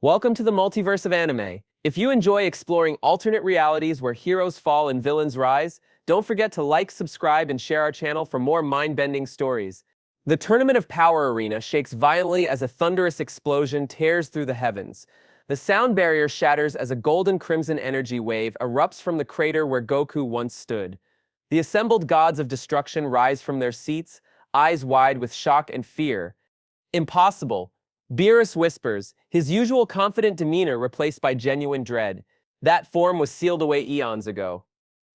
Welcome to the multiverse of anime. If you enjoy exploring alternate realities where heroes fall and villains rise, don't forget to like, subscribe, and share our channel for more mind-bending stories. The Tournament of Power arena shakes violently as a thunderous explosion tears through the heavens. The sound barrier shatters as a golden crimson energy wave erupts from the crater where Goku once stood. The assembled gods of destruction rise from their seats, eyes wide with shock and fear. Impossible. Beerus whispers, his usual confident demeanor replaced by genuine dread. That form was sealed away eons ago.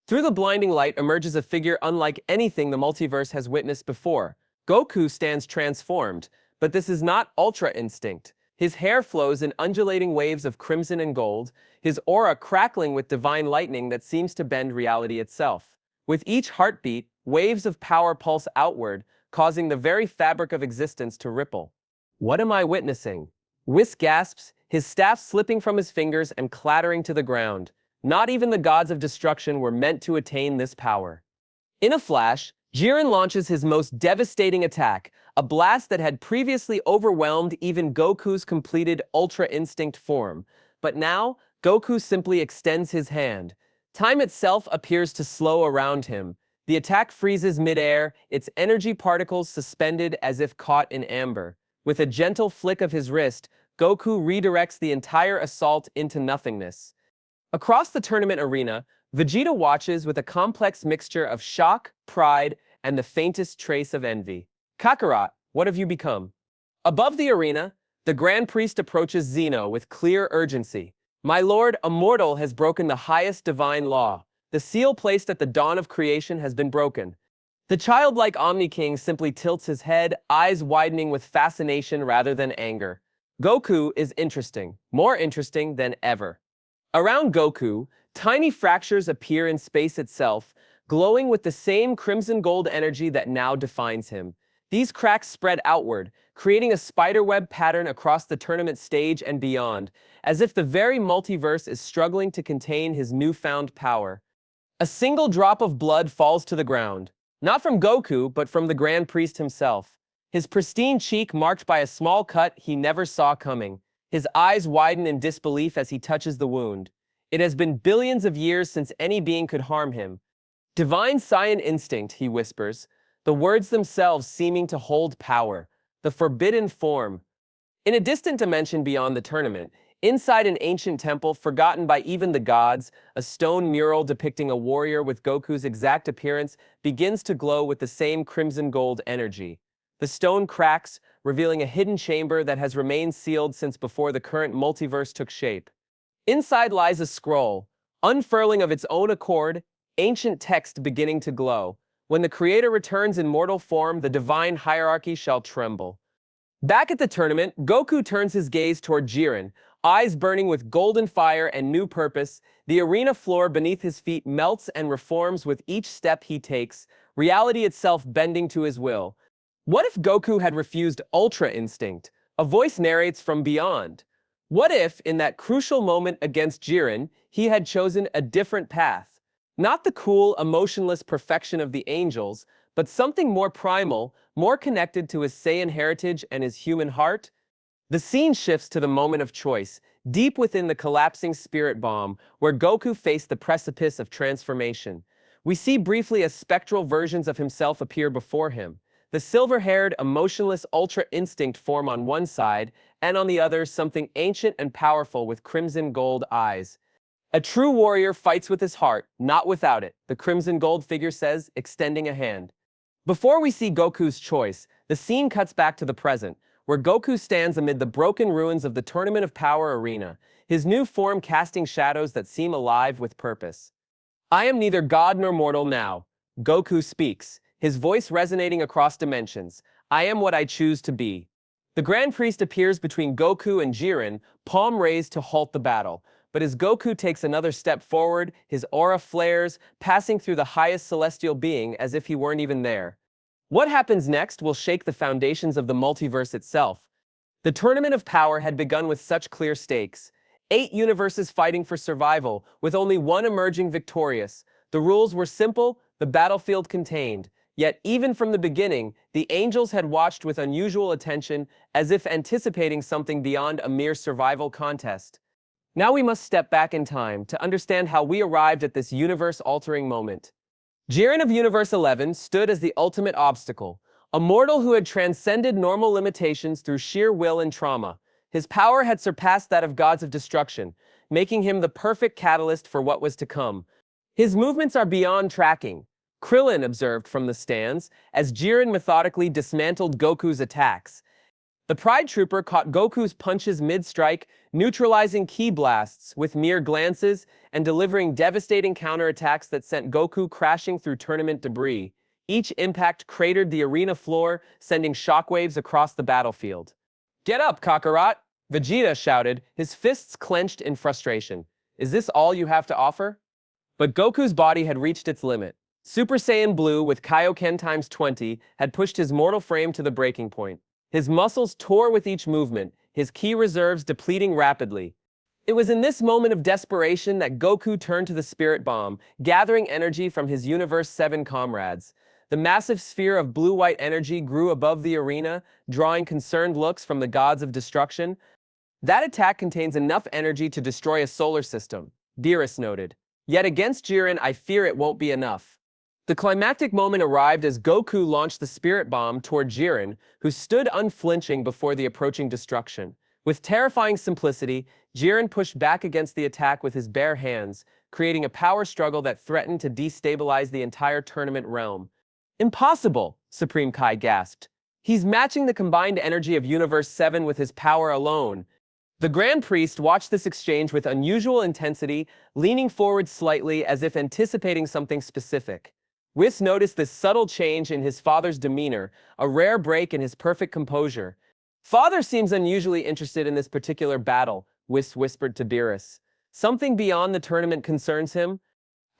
Through the blinding light emerges a figure unlike anything the multiverse has witnessed before. Goku stands transformed, but this is not Ultra Instinct. His hair flows in undulating waves of crimson and gold, his aura crackling with divine lightning that seems to bend reality itself. With each heartbeat, waves of power pulse outward, causing the very fabric of existence to ripple. What am I witnessing? Whis gasps, his staff slipping from his fingers and clattering to the ground. Not even the gods of destruction were meant to attain this power. In a flash, Jiren launches his most devastating attack, a blast that had previously overwhelmed even Goku's completed Ultra Instinct form. But now, Goku simply extends his hand. Time itself appears to slow around him. The attack freezes mid-air, its energy particles suspended as if caught in amber. With a gentle flick of his wrist, Goku redirects the entire assault into nothingness. Across the tournament arena, Vegeta watches with a complex mixture of shock, pride, and the faintest trace of envy. Kakarot, what have you become? Above the arena, the Grand Priest approaches Zeno with clear urgency. My lord, a mortal has broken the highest divine law. The seal placed at the dawn of creation has been broken. The childlike Omni King simply tilts his head, eyes widening with fascination rather than anger. Goku is interesting, more interesting than ever. Around Goku, tiny fractures appear in space itself, glowing with the same crimson-gold energy that now defines him. These cracks spread outward, creating a spiderweb pattern across the tournament stage and beyond, as if the very multiverse is struggling to contain his newfound power. A single drop of blood falls to the ground. Not from Goku, but from the Grand Priest himself. His pristine cheek marked by a small cut he never saw coming. His eyes widen in disbelief as he touches the wound. It has been billions of years since any being could harm him. Divine Saiyan instinct, he whispers, the words themselves seeming to hold power. The forbidden form. In a distant dimension beyond the tournament, inside an ancient temple forgotten by even the gods, a stone mural depicting a warrior with Goku's exact appearance begins to glow with the same crimson-gold energy. The stone cracks, revealing a hidden chamber that has remained sealed since before the current multiverse took shape. Inside lies a scroll, unfurling of its own accord, ancient text beginning to glow. When the Creator returns in mortal form, the divine hierarchy shall tremble. Back at the tournament, Goku turns his gaze toward Jiren, eyes burning with golden fire and new purpose. The arena floor beneath his feet melts and reforms with each step he takes, reality itself bending to his will. What if Goku had refused Ultra Instinct? A voice narrates from beyond. What if, in that crucial moment against Jiren, he had chosen a different path? Not the cool, emotionless perfection of the angels, but something more primal, more connected to his Saiyan heritage and his human heart? The scene shifts to the moment of choice, deep within the collapsing spirit bomb, where Goku faced the precipice of transformation. We see briefly as spectral versions of himself appear before him. The silver-haired, emotionless Ultra Instinct form on one side, and on the other something ancient and powerful with crimson gold eyes. A true warrior fights with his heart, not without it, the crimson gold figure says, extending a hand. Before we see Goku's choice, the scene cuts back to the present, where Goku stands amid the broken ruins of the Tournament of Power arena, his new form casting shadows that seem alive with purpose. I am neither god nor mortal now. Goku speaks, his voice resonating across dimensions. I am what I choose to be. The Grand Priest appears between Goku and Jiren, palm raised to halt the battle. But as Goku takes another step forward, his aura flares, passing through the highest celestial being as if he weren't even there. What happens next will shake the foundations of the multiverse itself. The Tournament of Power had begun with such clear stakes. 8 universes fighting for survival, with only one emerging victorious. The rules were simple, the battlefield contained. Yet even from the beginning, the angels had watched with unusual attention, as if anticipating something beyond a mere survival contest. Now we must step back in time to understand how we arrived at this universe-altering moment. Jiren of Universe 11 stood as the ultimate obstacle, a mortal who had transcended normal limitations through sheer will and trauma. His power had surpassed that of gods of destruction, making him the perfect catalyst for what was to come. His movements are beyond tracking, Krillin observed from the stands as Jiren methodically dismantled Goku's attacks. The Pride Trooper caught Goku's punches mid-strike, neutralizing ki blasts with mere glances and delivering devastating counterattacks that sent Goku crashing through tournament debris. Each impact cratered the arena floor, sending shockwaves across the battlefield. "Get up, Kakarot!" Vegeta shouted, his fists clenched in frustration. "Is this all you have to offer?" But Goku's body had reached its limit. Super Saiyan Blue with Kaioken times 20 had pushed his mortal frame to the breaking point. His muscles tore with each movement, his ki reserves depleting rapidly. It was in this moment of desperation that Goku turned to the Spirit Bomb, gathering energy from his Universe 7 comrades. The massive sphere of blue-white energy grew above the arena, drawing concerned looks from the gods of destruction. "That attack contains enough energy to destroy a solar system," Beerus noted. "Yet against Jiren, I fear it won't be enough." The climactic moment arrived as Goku launched the Spirit Bomb toward Jiren, who stood unflinching before the approaching destruction. With terrifying simplicity, Jiren pushed back against the attack with his bare hands, creating a power struggle that threatened to destabilize the entire tournament realm. "Impossible!" Supreme Kai gasped. "He's matching the combined energy of Universe 7 with his power alone." The Grand Priest watched this exchange with unusual intensity, leaning forward slightly as if anticipating something specific. Whis noticed this subtle change in his father's demeanor, a rare break in his perfect composure. "Father seems unusually interested in this particular battle," Whis whispered to Beerus. "Something beyond the tournament concerns him?"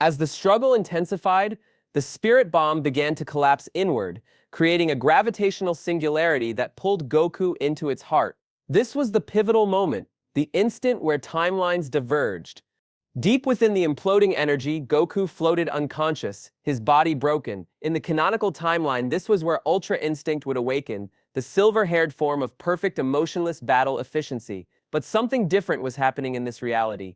As the struggle intensified, the Spirit Bomb began to collapse inward, creating a gravitational singularity that pulled Goku into its heart. This was the pivotal moment, the instant where timelines diverged. Deep within the imploding energy, Goku floated unconscious, his body broken. In the canonical timeline, this was where Ultra Instinct would awaken, the silver-haired form of perfect emotionless battle efficiency. But something different was happening in this reality.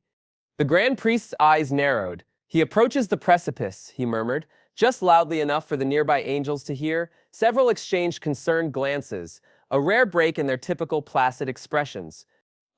The Grand Priest's eyes narrowed. "He approaches the precipice," he murmured, just loudly enough for the nearby angels to hear. Several exchanged concerned glances, a rare break in their typical placid expressions.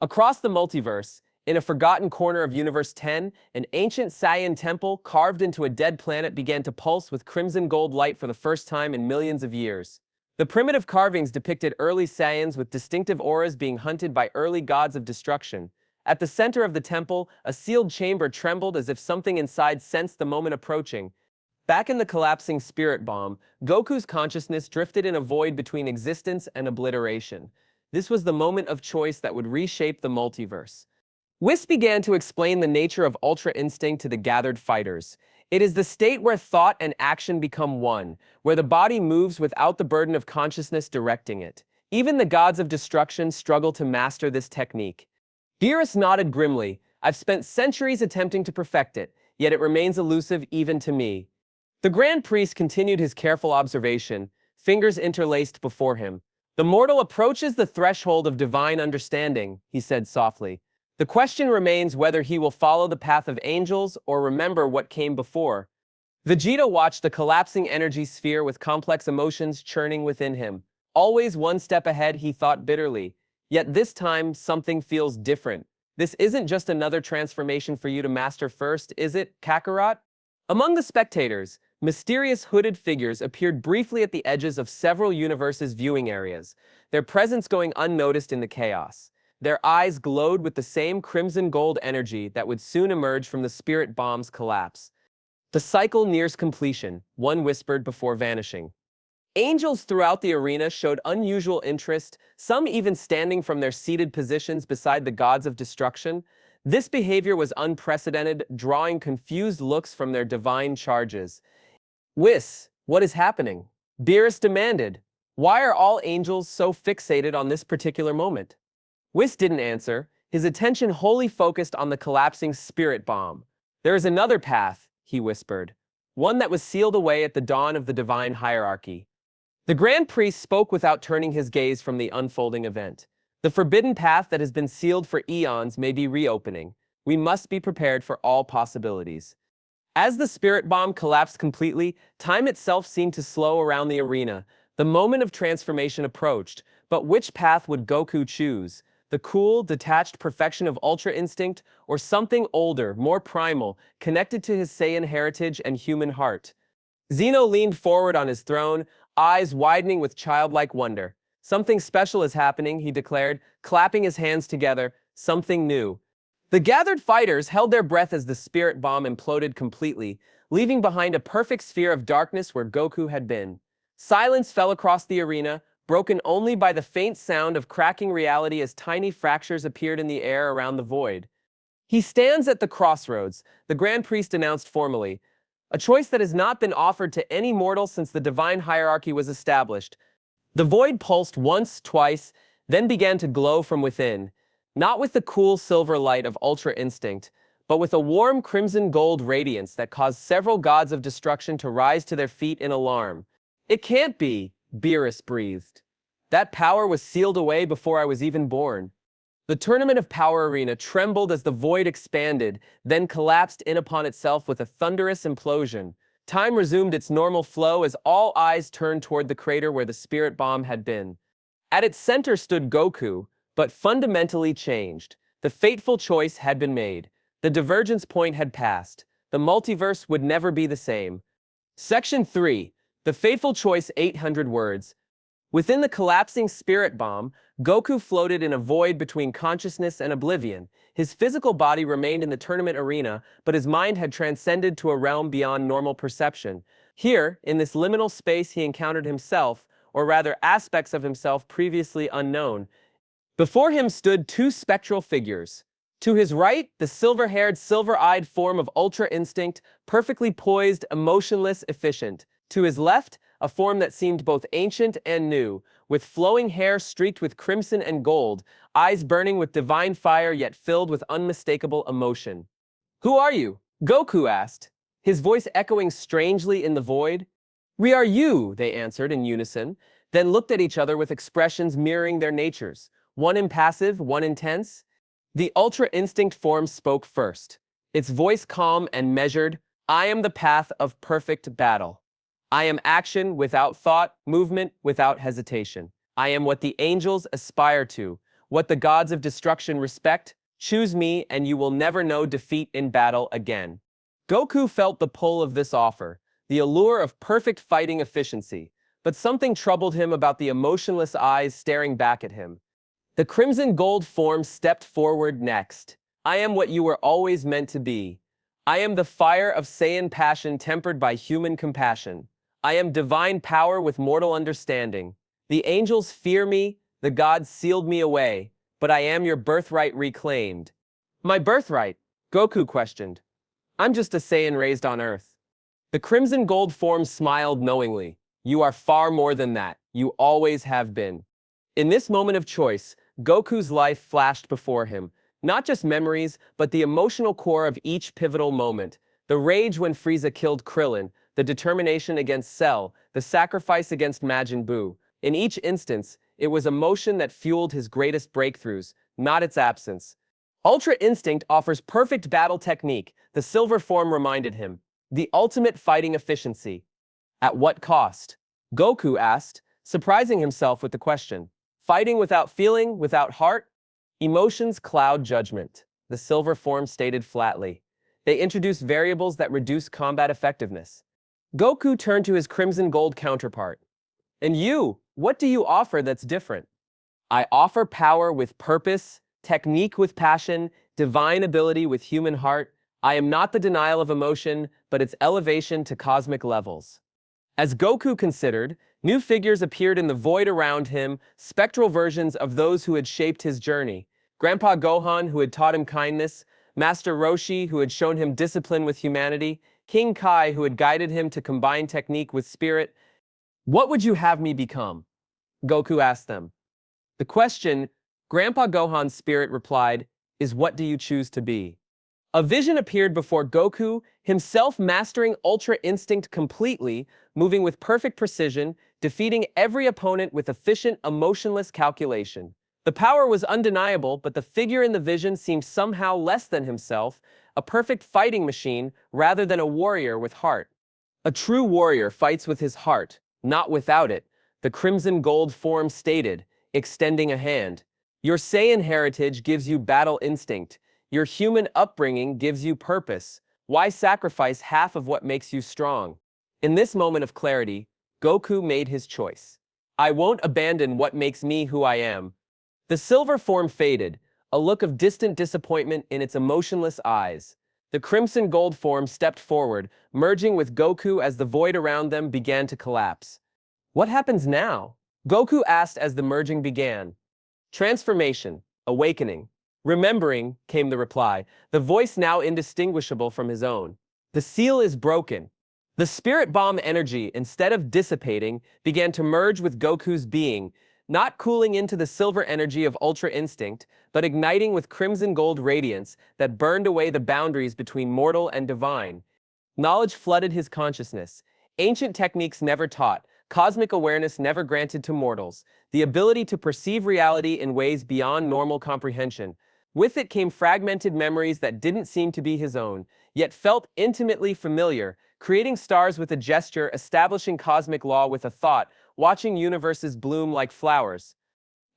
Across the multiverse, in a forgotten corner of Universe 10, an ancient Saiyan temple carved into a dead planet began to pulse with crimson gold light for the first time in millions of years. The primitive carvings depicted early Saiyans with distinctive auras being hunted by early gods of destruction. At the center of the temple, a sealed chamber trembled as if something inside sensed the moment approaching. Back in the collapsing Spirit Bomb, Goku's consciousness drifted in a void between existence and obliteration. This was the moment of choice that would reshape the multiverse. Whis began to explain the nature of Ultra Instinct to the gathered fighters. It is the state where thought and action become one, where the body moves without the burden of consciousness directing it. Even the gods of destruction struggle to master this technique. Beerus nodded grimly. "I've spent centuries attempting to perfect it, yet it remains elusive even to me." The Grand Priest continued his careful observation, fingers interlaced before him. "The mortal approaches the threshold of divine understanding," he said softly. "The question remains whether he will follow the path of angels or remember what came before." Vegeta watched the collapsing energy sphere with complex emotions churning within him. Always one step ahead, he thought bitterly. Yet this time, something feels different. This isn't just another transformation for you to master first, is it, Kakarot? Among the spectators, mysterious hooded figures appeared briefly at the edges of several universes' viewing areas, their presence going unnoticed in the chaos. Their eyes glowed with the same crimson gold energy that would soon emerge from the Spirit Bomb's collapse. "The cycle nears completion," one whispered before vanishing. Angels throughout the arena showed unusual interest, some even standing from their seated positions beside the gods of destruction. This behavior was unprecedented, drawing confused looks from their divine charges. "Whis, what is happening?" Beerus demanded. "Why are all angels so fixated on this particular moment?" Whis didn't answer, his attention wholly focused on the collapsing Spirit Bomb. "There is another path," he whispered. one that was sealed away at the dawn of the divine hierarchy. The Grand Priest spoke without turning his gaze from the unfolding event. The forbidden path that has been sealed for eons may be reopening. We must be prepared for all possibilities. As the spirit bomb collapsed completely, time itself seemed to slow around the arena. The moment of transformation approached, but which path would Goku choose? The cool, detached perfection of Ultra Instinct, or something older, more primal, connected to his Saiyan heritage and human heart? Zeno leaned forward on his throne, eyes widening with childlike wonder. Something special is happening, he declared, clapping his hands together. Something new. The gathered fighters held their breath as the spirit bomb imploded completely, leaving behind a perfect sphere of darkness where Goku had been. Silence fell across the arena, broken only by the faint sound of cracking reality as tiny fractures appeared in the air around the void. He stands at the crossroads, the Grand Priest announced formally, a choice that has not been offered to any mortal since the divine hierarchy was established. The void pulsed once, twice, then began to glow from within, not with the cool silver light of Ultra Instinct, but with a warm crimson gold radiance that caused several gods of destruction to rise to their feet in alarm. It can't be, Beerus breathed. That power was sealed away before I was even born. The Tournament of Power Arena trembled as the void expanded, then collapsed in upon itself with a thunderous implosion. Time resumed its normal flow as all eyes turned toward the crater where the spirit bomb had been. At its center stood Goku, but fundamentally changed. The fateful choice had been made. The divergence point had passed. The multiverse would never be the same. Section 3. The Fateful Choice 800 Words. Within the collapsing spirit bomb, Goku floated in a void between consciousness and oblivion. His physical body remained in the tournament arena, but his mind had transcended to a realm beyond normal perception. Here, in this liminal space, he encountered himself, or rather aspects of himself previously unknown. Before him stood two spectral figures. To his right, the silver-haired, silver-eyed form of Ultra Instinct, perfectly poised, emotionless, efficient. To his left, a form that seemed both ancient and new, with flowing hair streaked with crimson and gold, eyes burning with divine fire yet filled with unmistakable emotion. "Who are you?" Goku asked, his voice echoing strangely in the void. "We are you," they answered in unison, then looked at each other with expressions mirroring their natures, one impassive, one intense. The Ultra Instinct form spoke first, its voice calm and measured. "I am the path of perfect battle. I am action without thought, movement without hesitation. I am what the angels aspire to, what the gods of destruction respect. Choose me and you will never know defeat in battle again." Goku felt the pull of this offer, the allure of perfect fighting efficiency, but something troubled him about the emotionless eyes staring back at him. The crimson gold form stepped forward next. "I am what you were always meant to be. I am the fire of Saiyan passion tempered by human compassion. I am divine power with mortal understanding. The angels fear me, the gods sealed me away, but I am your birthright reclaimed." "My birthright?" Goku questioned. "I'm just a Saiyan raised on Earth." The crimson gold form smiled knowingly. "You are far more than that. You always have been." In this moment of choice, Goku's life flashed before him. Not just memories, but the emotional core of each pivotal moment. The rage when Frieza killed Krillin, the determination against Cell, the sacrifice against Majin Buu. In each instance, it was emotion that fueled his greatest breakthroughs, not its absence. Ultra Instinct offers perfect battle technique, the silver form reminded him. The ultimate fighting efficiency. At what cost? Goku asked, surprising himself with the question. Fighting without feeling, without heart? Emotions cloud judgment, the silver form stated flatly. They introduce variables that reduce combat effectiveness. Goku turned to his crimson gold counterpart. "And you, what do you offer that's different?" "I offer power with purpose, technique with passion, divine ability with human heart. I am not the denial of emotion, but its elevation to cosmic levels." As Goku considered, new figures appeared in the void around him, spectral versions of those who had shaped his journey. Grandpa Gohan, who had taught him kindness, Master Roshi, who had shown him discipline with humanity, King Kai, who had guided him to combine technique with spirit. "What would you have me become?" Goku asked them. The question, Grandpa Gohan's spirit replied, is what do you choose to be? A vision appeared before Goku, himself mastering Ultra Instinct completely, moving with perfect precision, defeating every opponent with efficient, emotionless calculation. The power was undeniable, but the figure in the vision seemed somehow less than himself, a perfect fighting machine rather than a warrior with heart. A true warrior fights with his heart, not without it, the crimson gold form stated, extending a hand. Your Saiyan heritage gives you battle instinct. Your human upbringing gives you purpose. Why sacrifice half of what makes you strong? In this moment of clarity, Goku made his choice. I won't abandon what makes me who I am. The silver form faded, a look of distant disappointment in its emotionless eyes. The crimson gold form stepped forward, merging with Goku as the void around them began to collapse. What happens now? Goku asked as the merging began. Transformation, awakening. Remembering, came the reply, the voice now indistinguishable from his own. The seal is broken. The spirit bomb energy, instead of dissipating, began to merge with Goku's being, not cooling into the silver energy of Ultra Instinct, but igniting with crimson gold radiance that burned away the boundaries between mortal and divine. Knowledge flooded his consciousness. Ancient techniques never taught, cosmic awareness never granted to mortals, the ability to perceive reality in ways beyond normal comprehension. With it came fragmented memories that didn't seem to be his own, yet felt intimately familiar, creating stars with a gesture, establishing cosmic law with a thought, watching universes bloom like flowers.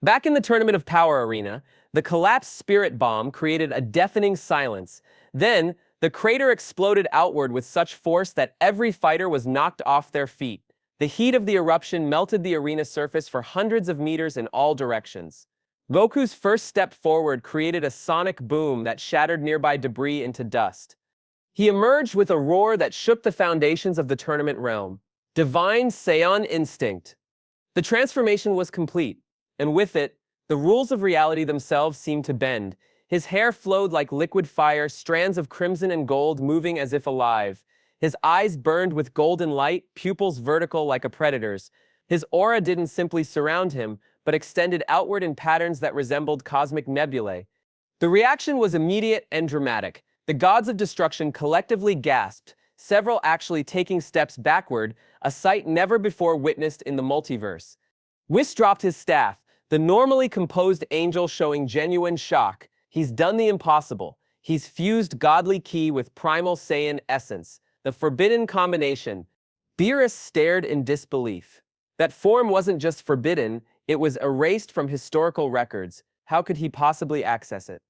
Back in the Tournament of Power arena, the collapsed spirit bomb created a deafening silence. Then, the crater exploded outward with such force that every fighter was knocked off their feet. The heat of the eruption melted the arena surface for hundreds of meters in all directions. Goku's first step forward created a sonic boom that shattered nearby debris into dust. He emerged with a roar that shook the foundations of the tournament realm. Divine Saiyan Instinct. The transformation was complete, and with it, the rules of reality themselves seemed to bend. His hair flowed like liquid fire, strands of crimson and gold moving as if alive. His eyes burned with golden light, pupils vertical like a predator's. His aura didn't simply surround him, but extended outward in patterns that resembled cosmic nebulae. The reaction was immediate and dramatic. The gods of destruction collectively gasped, several actually taking steps backward, a sight never before witnessed in the multiverse. Whis dropped his staff, the normally composed angel showing genuine shock. He's done the impossible. He's fused godly ki with primal Saiyan essence, the forbidden combination. Beerus stared in disbelief. That form wasn't just forbidden, it was erased from historical records. How could he possibly access it?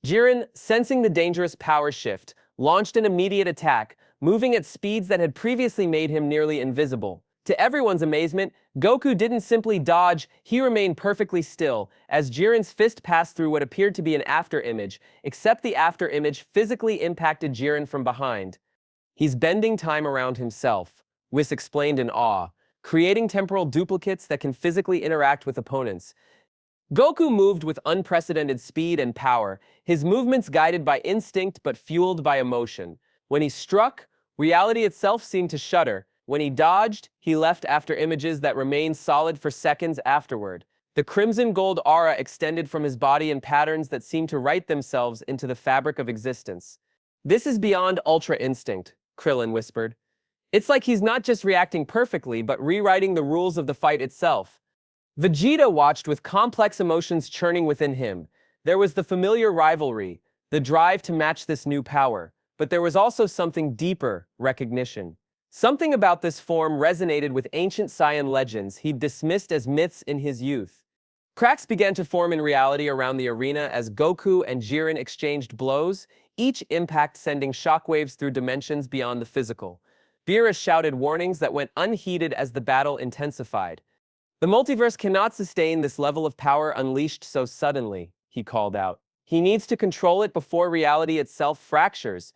Jiren, sensing the dangerous power shift, launched an immediate attack, moving at speeds that had previously made him nearly invisible. To everyone's amazement, Goku didn't simply dodge, he remained perfectly still, as Jiren's fist passed through what appeared to be an afterimage, except the afterimage physically impacted Jiren from behind. He's bending time around himself, Whis explained in awe, creating temporal duplicates that can physically interact with opponents. Goku moved with unprecedented speed and power, his movements guided by instinct but fueled by emotion. When he struck, reality itself seemed to shudder. When he dodged, he left after images that remained solid for seconds afterward. The crimson gold aura extended from his body in patterns that seemed to write themselves into the fabric of existence. This is beyond Ultra Instinct, Krillin whispered. It's like he's not just reacting perfectly, but rewriting the rules of the fight itself. Vegeta watched with complex emotions churning within him. There was the familiar rivalry, the drive to match this new power, but there was also something deeper, recognition. Something about this form resonated with ancient Saiyan legends he'd dismissed as myths in his youth. Cracks began to form in reality around the arena as Goku and Jiren exchanged blows, each impact sending shockwaves through dimensions beyond the physical. Beerus shouted warnings that went unheeded as the battle intensified. The multiverse cannot sustain this level of power unleashed so suddenly, he called out. He needs to control it before reality itself fractures.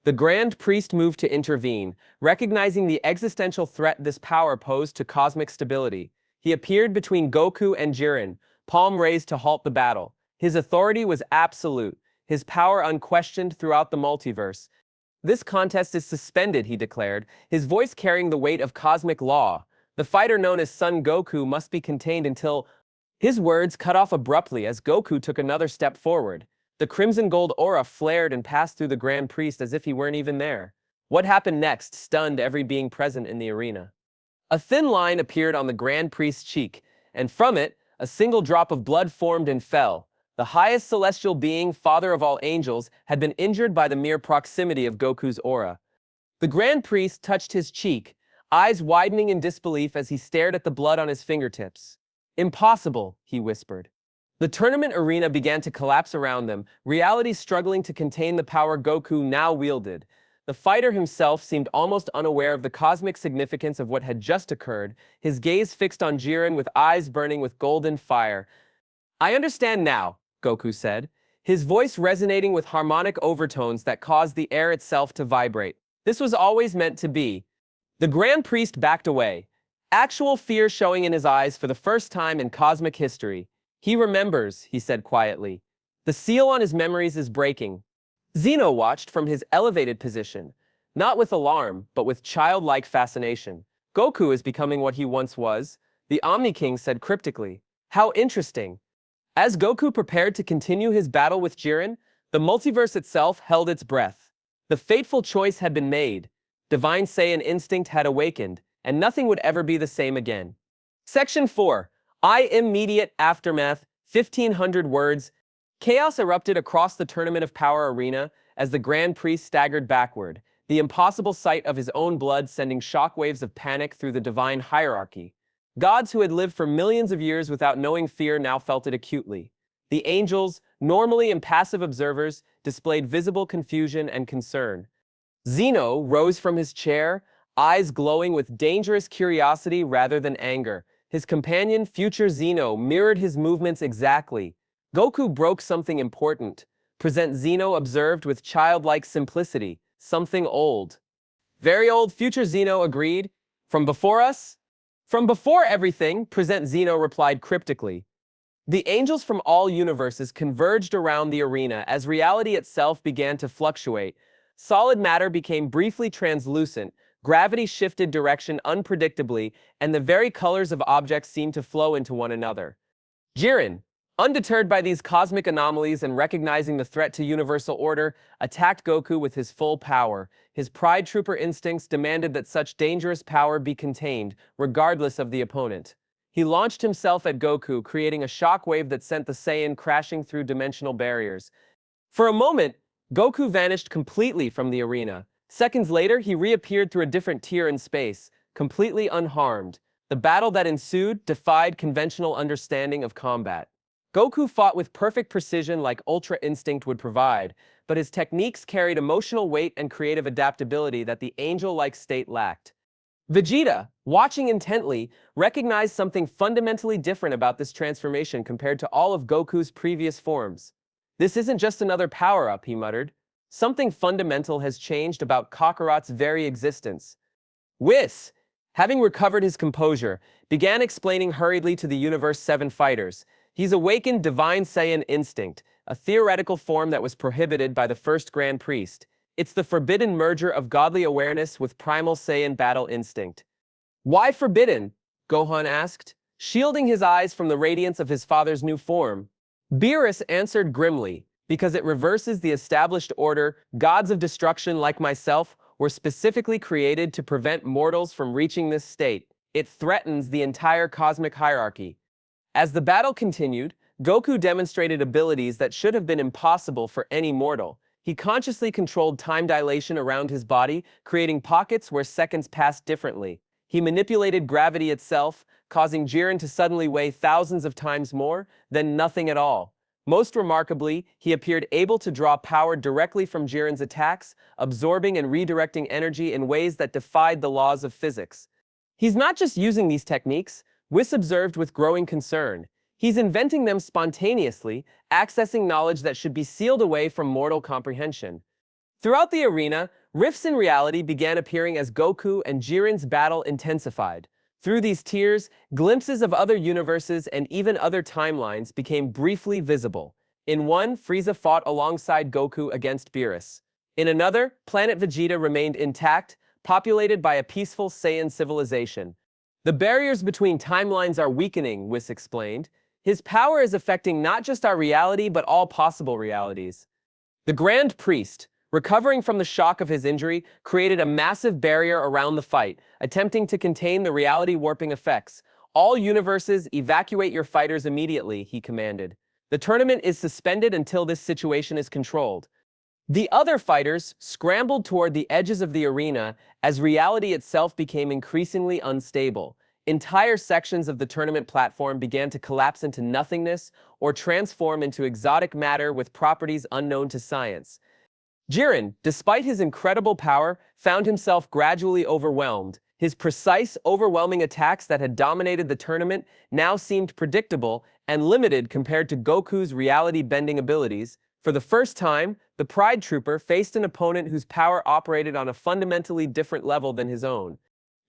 The Grand Priest moved to intervene, recognizing the existential threat this power posed to cosmic stability. He appeared between Goku and Jiren, palm raised to halt the battle. His authority was absolute, his power unquestioned throughout the multiverse. This contest is suspended, he declared, his voice carrying the weight of cosmic law. The fighter known as Son Goku must be contained until... His words cut off abruptly as Goku took another step forward. The crimson gold aura flared and passed through the Grand Priest as if he weren't even there. What happened next stunned every being present in the arena. A thin line appeared on the Grand Priest's cheek, and from it, a single drop of blood formed and fell. The highest celestial being, father of all angels, had been injured by the mere proximity of Goku's aura. The Grand Priest touched his cheek, eyes widening in disbelief as he stared at the blood on his fingertips. "Impossible," he whispered. The tournament arena began to collapse around them, reality struggling to contain the power Goku now wielded. The fighter himself seemed almost unaware of the cosmic significance of what had just occurred, his gaze fixed on Jiren with eyes burning with golden fire. "I understand now," Goku said, his voice resonating with harmonic overtones that caused the air itself to vibrate. "This was always meant to be." The Grand Priest backed away, actual fear showing in his eyes for the first time in cosmic history. "He remembers," he said quietly. "The seal on his memories is breaking." Zeno watched from his elevated position, not with alarm, but with childlike fascination. "Goku is becoming what he once was," the Omni King said cryptically. "How interesting." As Goku prepared to continue his battle with Jiren, the multiverse itself held its breath. The fateful choice had been made. Divine Saiyan instinct had awakened, and nothing would ever be the same again. Section 4. Immediate Aftermath, 1500 words. Chaos erupted across the Tournament of Power arena as the Grand Priest staggered backward, the impossible sight of his own blood sending shockwaves of panic through the divine hierarchy. Gods who had lived for millions of years without knowing fear now felt it acutely. The angels, normally impassive observers, displayed visible confusion and concern. Zeno rose from his chair, eyes glowing with dangerous curiosity rather than anger. His companion, future Zeno, mirrored his movements exactly. Goku broke something important. Present Zeno observed with childlike simplicity. "Something old." "Very old," future Zeno agreed. "From before us?" "From before everything," present Zeno replied cryptically. The angels from all universes converged around the arena as reality itself began to fluctuate. Solid matter became briefly translucent, gravity shifted direction unpredictably, and the very colors of objects seemed to flow into one another. Jiren, undeterred by these cosmic anomalies and recognizing the threat to universal order, attacked Goku with his full power. His pride trooper instincts demanded that such dangerous power be contained, regardless of the opponent. He launched himself at Goku, creating a shockwave that sent the Saiyan crashing through dimensional barriers. For a moment, Goku vanished completely from the arena. Seconds later, he reappeared through a different tier in space, completely unharmed. The battle that ensued defied conventional understanding of combat. Goku fought with perfect precision like Ultra Instinct would provide, but his techniques carried emotional weight and creative adaptability that the angel-like state lacked. Vegeta, watching intently, recognized something fundamentally different about this transformation compared to all of Goku's previous forms. "This isn't just another power-up," he muttered. "Something fundamental has changed about Kakarot's very existence." Whis, having recovered his composure, began explaining hurriedly to the Universe 7 fighters. "He's awakened Divine Saiyan instinct, a theoretical form that was prohibited by the first Grand Priest. It's the forbidden merger of godly awareness with primal Saiyan battle instinct." "Why forbidden?" Gohan asked, shielding his eyes from the radiance of his father's new form. Beerus answered grimly, "Because it reverses the established order. Gods of destruction like myself were specifically created to prevent mortals from reaching this state. It threatens the entire cosmic hierarchy." As the battle continued, Goku demonstrated abilities that should have been impossible for any mortal. He consciously controlled time dilation around his body, creating pockets where seconds passed differently. He manipulated gravity itself, causing Jiren to suddenly weigh thousands of times more, then nothing at all. Most remarkably, he appeared able to draw power directly from Jiren's attacks, absorbing and redirecting energy in ways that defied the laws of physics. "He's not just using these techniques," Whis observed with growing concern. "He's inventing them spontaneously, accessing knowledge that should be sealed away from mortal comprehension." Throughout the arena, rifts in reality began appearing as Goku and Jiren's battle intensified. Through these tiers, glimpses of other universes and even other timelines became briefly visible. In one, Frieza fought alongside Goku against Beerus. In another, planet Vegeta remained intact, populated by a peaceful Saiyan civilization. "The barriers between timelines are weakening," Whis explained, His power is affecting not just our reality, but all possible realities. The Grand Priest, recovering from the shock of his injury, created a massive barrier around the fight, attempting to contain the reality-warping effects. All universes, evacuate your fighters immediately, he commanded. The tournament is suspended until this situation is controlled. The other fighters scrambled toward the edges of the arena as reality itself became increasingly unstable. Entire sections of the tournament platform began to collapse into nothingness or transform into exotic matter with properties unknown to science. Jiren, despite his incredible power, found himself gradually overwhelmed. His precise, overwhelming attacks that had dominated the tournament now seemed predictable and limited compared to Goku's reality-bending abilities. For the first time, the Pride Trooper faced an opponent whose power operated on a fundamentally different level than his own.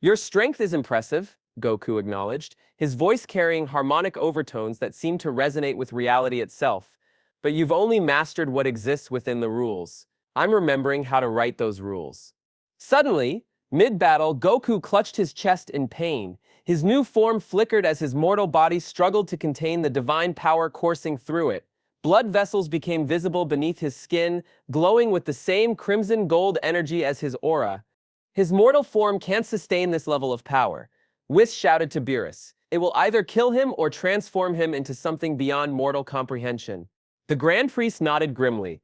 "Your strength is impressive," Goku acknowledged, his voice carrying harmonic overtones that seemed to resonate with reality itself. "But you've only mastered what exists within the rules. I'm remembering how to write those rules." Suddenly, mid-battle, Goku clutched his chest in pain. His new form flickered as his mortal body struggled to contain the divine power coursing through it. Blood vessels became visible beneath his skin, glowing with the same crimson gold energy as his aura. His mortal form can't sustain this level of power. Whis shouted to Beerus. It will either kill him or transform him into something beyond mortal comprehension. The Grand Priest nodded grimly.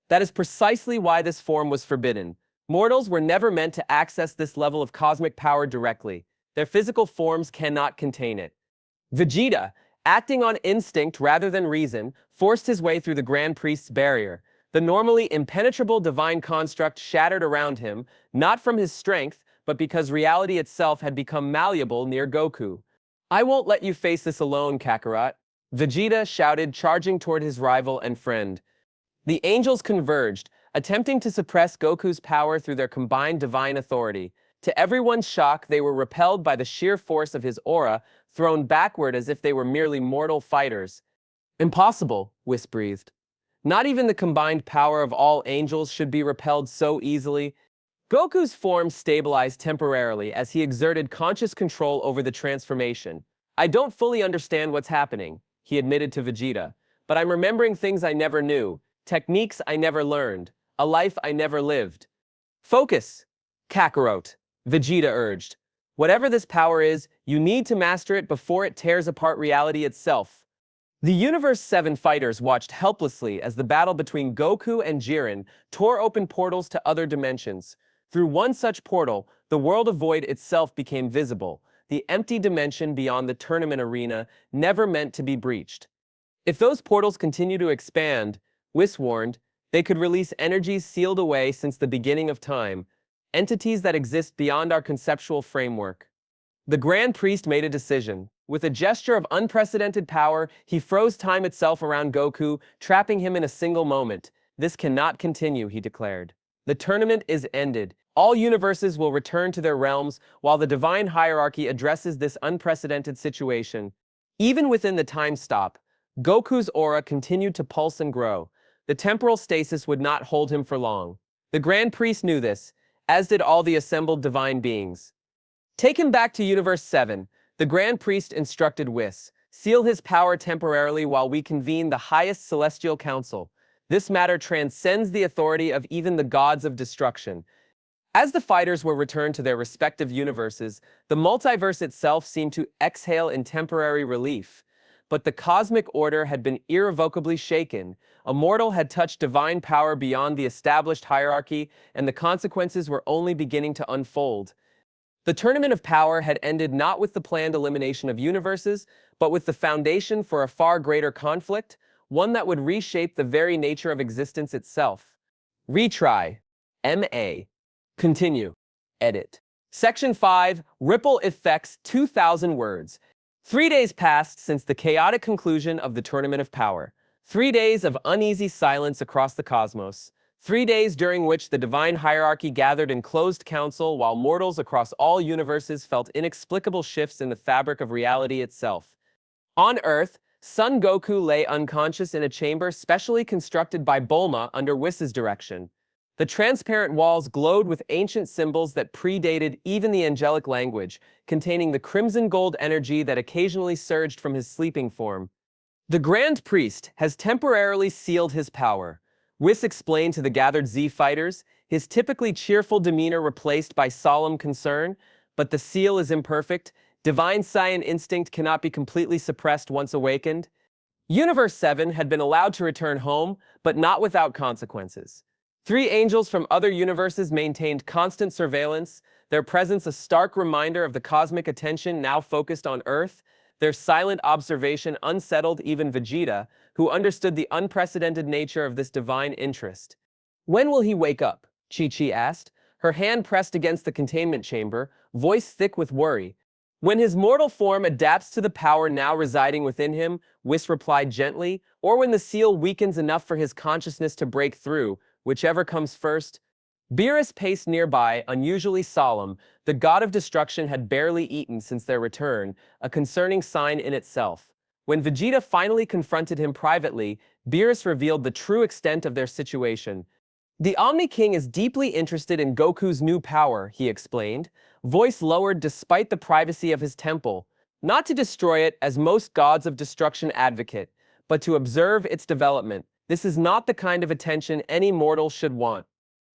That is precisely why this form was forbidden. Mortals were never meant to access this level of cosmic power directly. Their physical forms cannot contain it. Vegeta, acting on instinct rather than reason, forced his way through the Grand Priest's barrier. The normally impenetrable divine construct shattered around him, not from his strength, but because reality itself had become malleable near Goku. "I won't let you face this alone, Kakarot," Vegeta shouted, charging toward his rival and friend. The angels converged, attempting to suppress Goku's power through their combined divine authority. To everyone's shock, they were repelled by the sheer force of his aura, thrown backward as if they were merely mortal fighters. "Impossible," Whis breathed. "Not even the combined power of all angels should be repelled so easily." Goku's form stabilized temporarily as he exerted conscious control over the transformation. "I don't fully understand what's happening," he admitted to Vegeta, "but I'm remembering things I never knew, techniques I never learned, a life I never lived." "Focus, Kakarot," Vegeta urged. "Whatever this power is, you need to master it before it tears apart reality itself." The Universe 7 fighters watched helplessly as the battle between Goku and Jiren tore open portals to other dimensions. Through one such portal, the world of Void itself became visible, the empty dimension beyond the tournament arena, never meant to be breached. If those portals continue to expand, Whis warned, they could release energies sealed away since the beginning of time, entities that exist beyond our conceptual framework. The Grand Priest made a decision. With a gesture of unprecedented power, he froze time itself around Goku, trapping him in a single moment. "This cannot continue," he declared. "The tournament is ended. All universes will return to their realms while the divine hierarchy addresses this unprecedented situation." Even within the time stop, Goku's aura continued to pulse and grow. The temporal stasis would not hold him for long. The Grand Priest knew this, as did all the assembled divine beings. "Take him back to Universe 7, the Grand Priest instructed Whis. "Seal his power temporarily while we convene the highest celestial council. This matter transcends the authority of even the gods of destruction." As the fighters were returned to their respective universes, the multiverse itself seemed to exhale in temporary relief. But the cosmic order had been irrevocably shaken. A mortal had touched divine power beyond the established hierarchy, and the consequences were only beginning to unfold. The Tournament of Power had ended not with the planned elimination of universes, but with the foundation for a far greater conflict, one that would reshape the very nature of existence itself. Retry. MA. Continue. Edit. Section 5, Ripple Effects 2,000 words. 3 days passed since the chaotic conclusion of the Tournament of Power. 3 days of uneasy silence across the cosmos. 3 days during which the divine hierarchy gathered in closed council while mortals across all universes felt inexplicable shifts in the fabric of reality itself. On Earth, Son Goku lay unconscious in a chamber specially constructed by Bulma under Whis' direction. The transparent walls glowed with ancient symbols that predated even the angelic language, containing the crimson gold energy that occasionally surged from his sleeping form. The Grand Priest has temporarily sealed his power. Whis explained to the gathered Z fighters, his typically cheerful demeanor replaced by solemn concern, but the seal is imperfect. Divine Saiyan instinct cannot be completely suppressed once awakened. Universe 7 had been allowed to return home, but not without consequences. 3 angels from other universes maintained constant surveillance, their presence a stark reminder of the cosmic attention now focused on Earth. Their silent observation unsettled even Vegeta, who understood the unprecedented nature of this divine interest. "When will he wake up?" Chi-Chi asked, her hand pressed against the containment chamber, voice thick with worry. "When his mortal form adapts to the power now residing within him," Whis replied gently, "or when the seal weakens enough for his consciousness to break through, whichever comes first." Beerus paced nearby, unusually solemn. The god of destruction had barely eaten since their return, a concerning sign in itself. When Vegeta finally confronted him privately, Beerus revealed the true extent of their situation. "The Omni King is deeply interested in Goku's new power," he explained, voice lowered despite the privacy of his temple. "Not to destroy it, as most gods of destruction advocate, but to observe its development. This is not the kind of attention any mortal should want."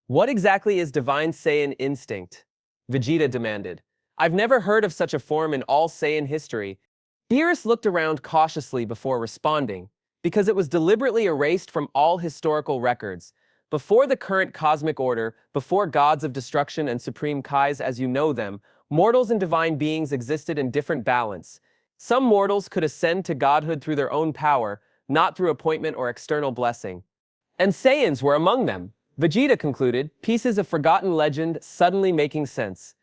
"What exactly is Divine Saiyan instinct?" Vegeta demanded. "I've never heard of such a form in all Saiyan history." Beerus looked around cautiously before responding, because it was deliberately erased from all historical records. Before the current cosmic order, before gods of destruction and supreme Kais as you know them, mortals and divine beings existed in different balance. Some mortals could ascend to godhood through their own power, not through appointment or external blessing. And Saiyans were among them. Vegeta concluded, pieces of forgotten legend suddenly making sense.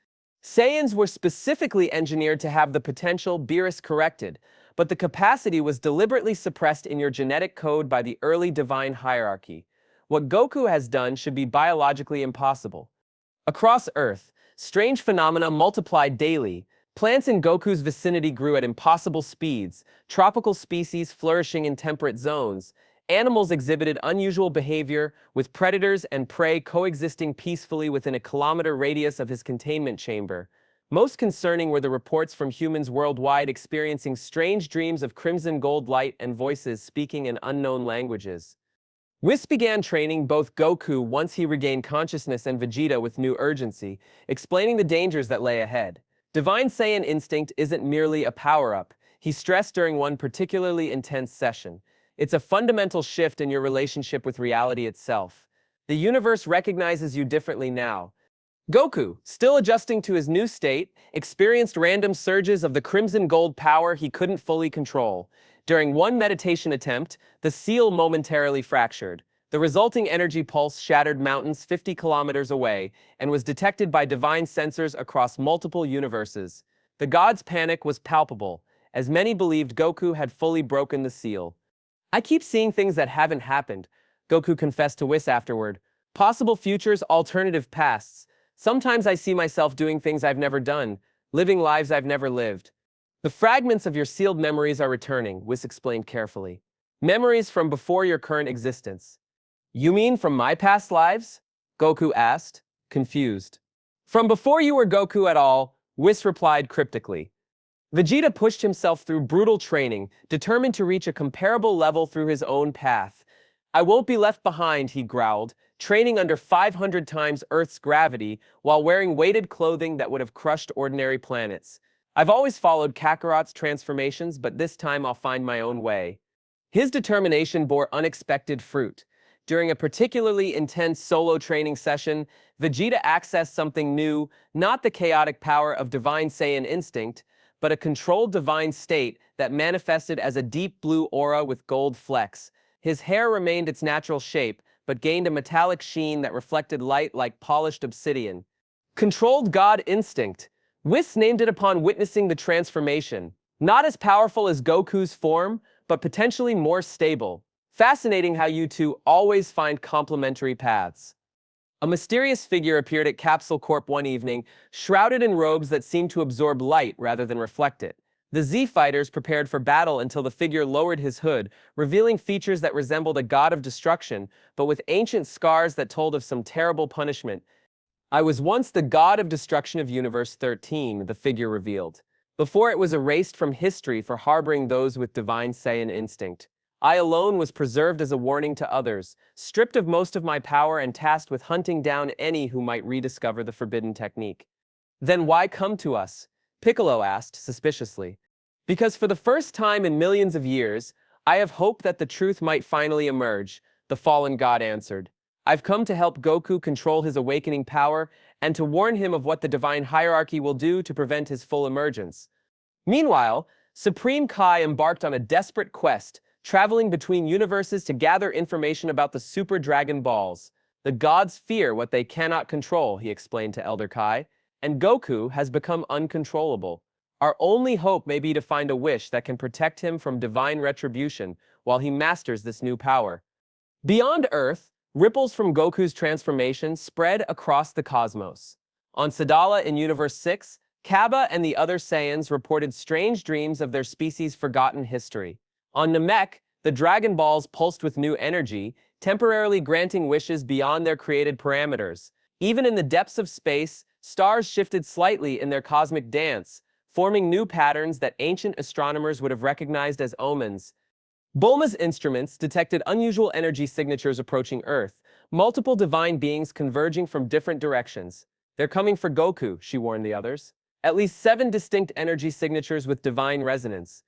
Saiyans were specifically engineered to have the potential, Beerus corrected, but the capacity was deliberately suppressed in your genetic code by the early divine hierarchy. What Goku has done should be biologically impossible. Across Earth, strange phenomena multiplied daily. Plants in Goku's vicinity grew at impossible speeds, tropical species flourishing in temperate zones. Animals exhibited unusual behavior, with predators and prey coexisting peacefully within a kilometer radius of his containment chamber. Most concerning were the reports from humans worldwide experiencing strange dreams of crimson gold light and voices speaking in unknown languages. Whis began training both Goku once he regained consciousness and Vegeta with new urgency, explaining the dangers that lay ahead. Divine Saiyan instinct isn't merely a power-up, he stressed during one particularly intense session. It's a fundamental shift in your relationship with reality itself. The universe recognizes you differently now. Goku, still adjusting to his new state, experienced random surges of the crimson gold power he couldn't fully control. During one meditation attempt, the seal momentarily fractured. The resulting energy pulse shattered mountains 50 kilometers away and was detected by divine sensors across multiple universes. The gods' panic was palpable, as many believed Goku had fully broken the seal. "I keep seeing things that haven't happened," Goku confessed to Whis afterward. "Possible futures, alternative pasts. Sometimes I see myself doing things I've never done, living lives I've never lived." "The fragments of your sealed memories are returning," Whis explained carefully. "Memories from before your current existence." "You mean from my past lives?" Goku asked, confused. "From before you were Goku at all," Whis replied cryptically. Vegeta pushed himself through brutal training, determined to reach a comparable level through his own path. "I won't be left behind," he growled, training under 500 times Earth's gravity while wearing weighted clothing that would have crushed ordinary planets. "I've always followed Kakarot's transformations, but this time I'll find my own way." His determination bore unexpected fruit. During a particularly intense solo training session, Vegeta accessed something new, not the chaotic power of Divine Saiyan instinct, but a controlled divine state that manifested as a deep blue aura with gold flecks. His hair remained its natural shape, but gained a metallic sheen that reflected light like polished obsidian. Controlled God instinct. Whis named it upon witnessing the transformation. Not as powerful as Goku's form, but potentially more stable. Fascinating how you two always find complementary paths. A mysterious figure appeared at Capsule Corp one evening, shrouded in robes that seemed to absorb light rather than reflect it. The Z fighters prepared for battle until the figure lowered his hood, revealing features that resembled a god of destruction, but with ancient scars that told of some terrible punishment. "I was once the god of destruction of Universe 13, the figure revealed. before it was erased from history for harboring those with divine Saiyan instinct. I alone was preserved as a warning to others, stripped of most of my power and tasked with hunting down any who might rediscover the forbidden technique. Then why come to us? Piccolo asked suspiciously. Because for the first time in millions of years, I have hoped that the truth might finally emerge, the fallen god answered. I've come to help Goku control his awakening power and to warn him of what the divine hierarchy will do to prevent his full emergence. Meanwhile, Supreme Kai embarked on a desperate quest, traveling between universes to gather information about the Super Dragon Balls. The gods fear what they cannot control, he explained to Elder Kai, and Goku has become uncontrollable. Our only hope may be to find a wish that can protect him from divine retribution while he masters this new power. Beyond Earth, ripples from Goku's transformation spread across the cosmos. On Sadala in Universe 6, Kaba and the other Saiyans reported strange dreams of their species' forgotten history. On Namek, the Dragon Balls pulsed with new energy, temporarily granting wishes beyond their created parameters. Even in the depths of space, stars shifted slightly in their cosmic dance, forming new patterns that ancient astronomers would have recognized as omens. Bulma's instruments detected unusual energy signatures approaching Earth, multiple divine beings converging from different directions. They're coming for Goku, she warned the others. At least 7 distinct energy signatures with divine resonance.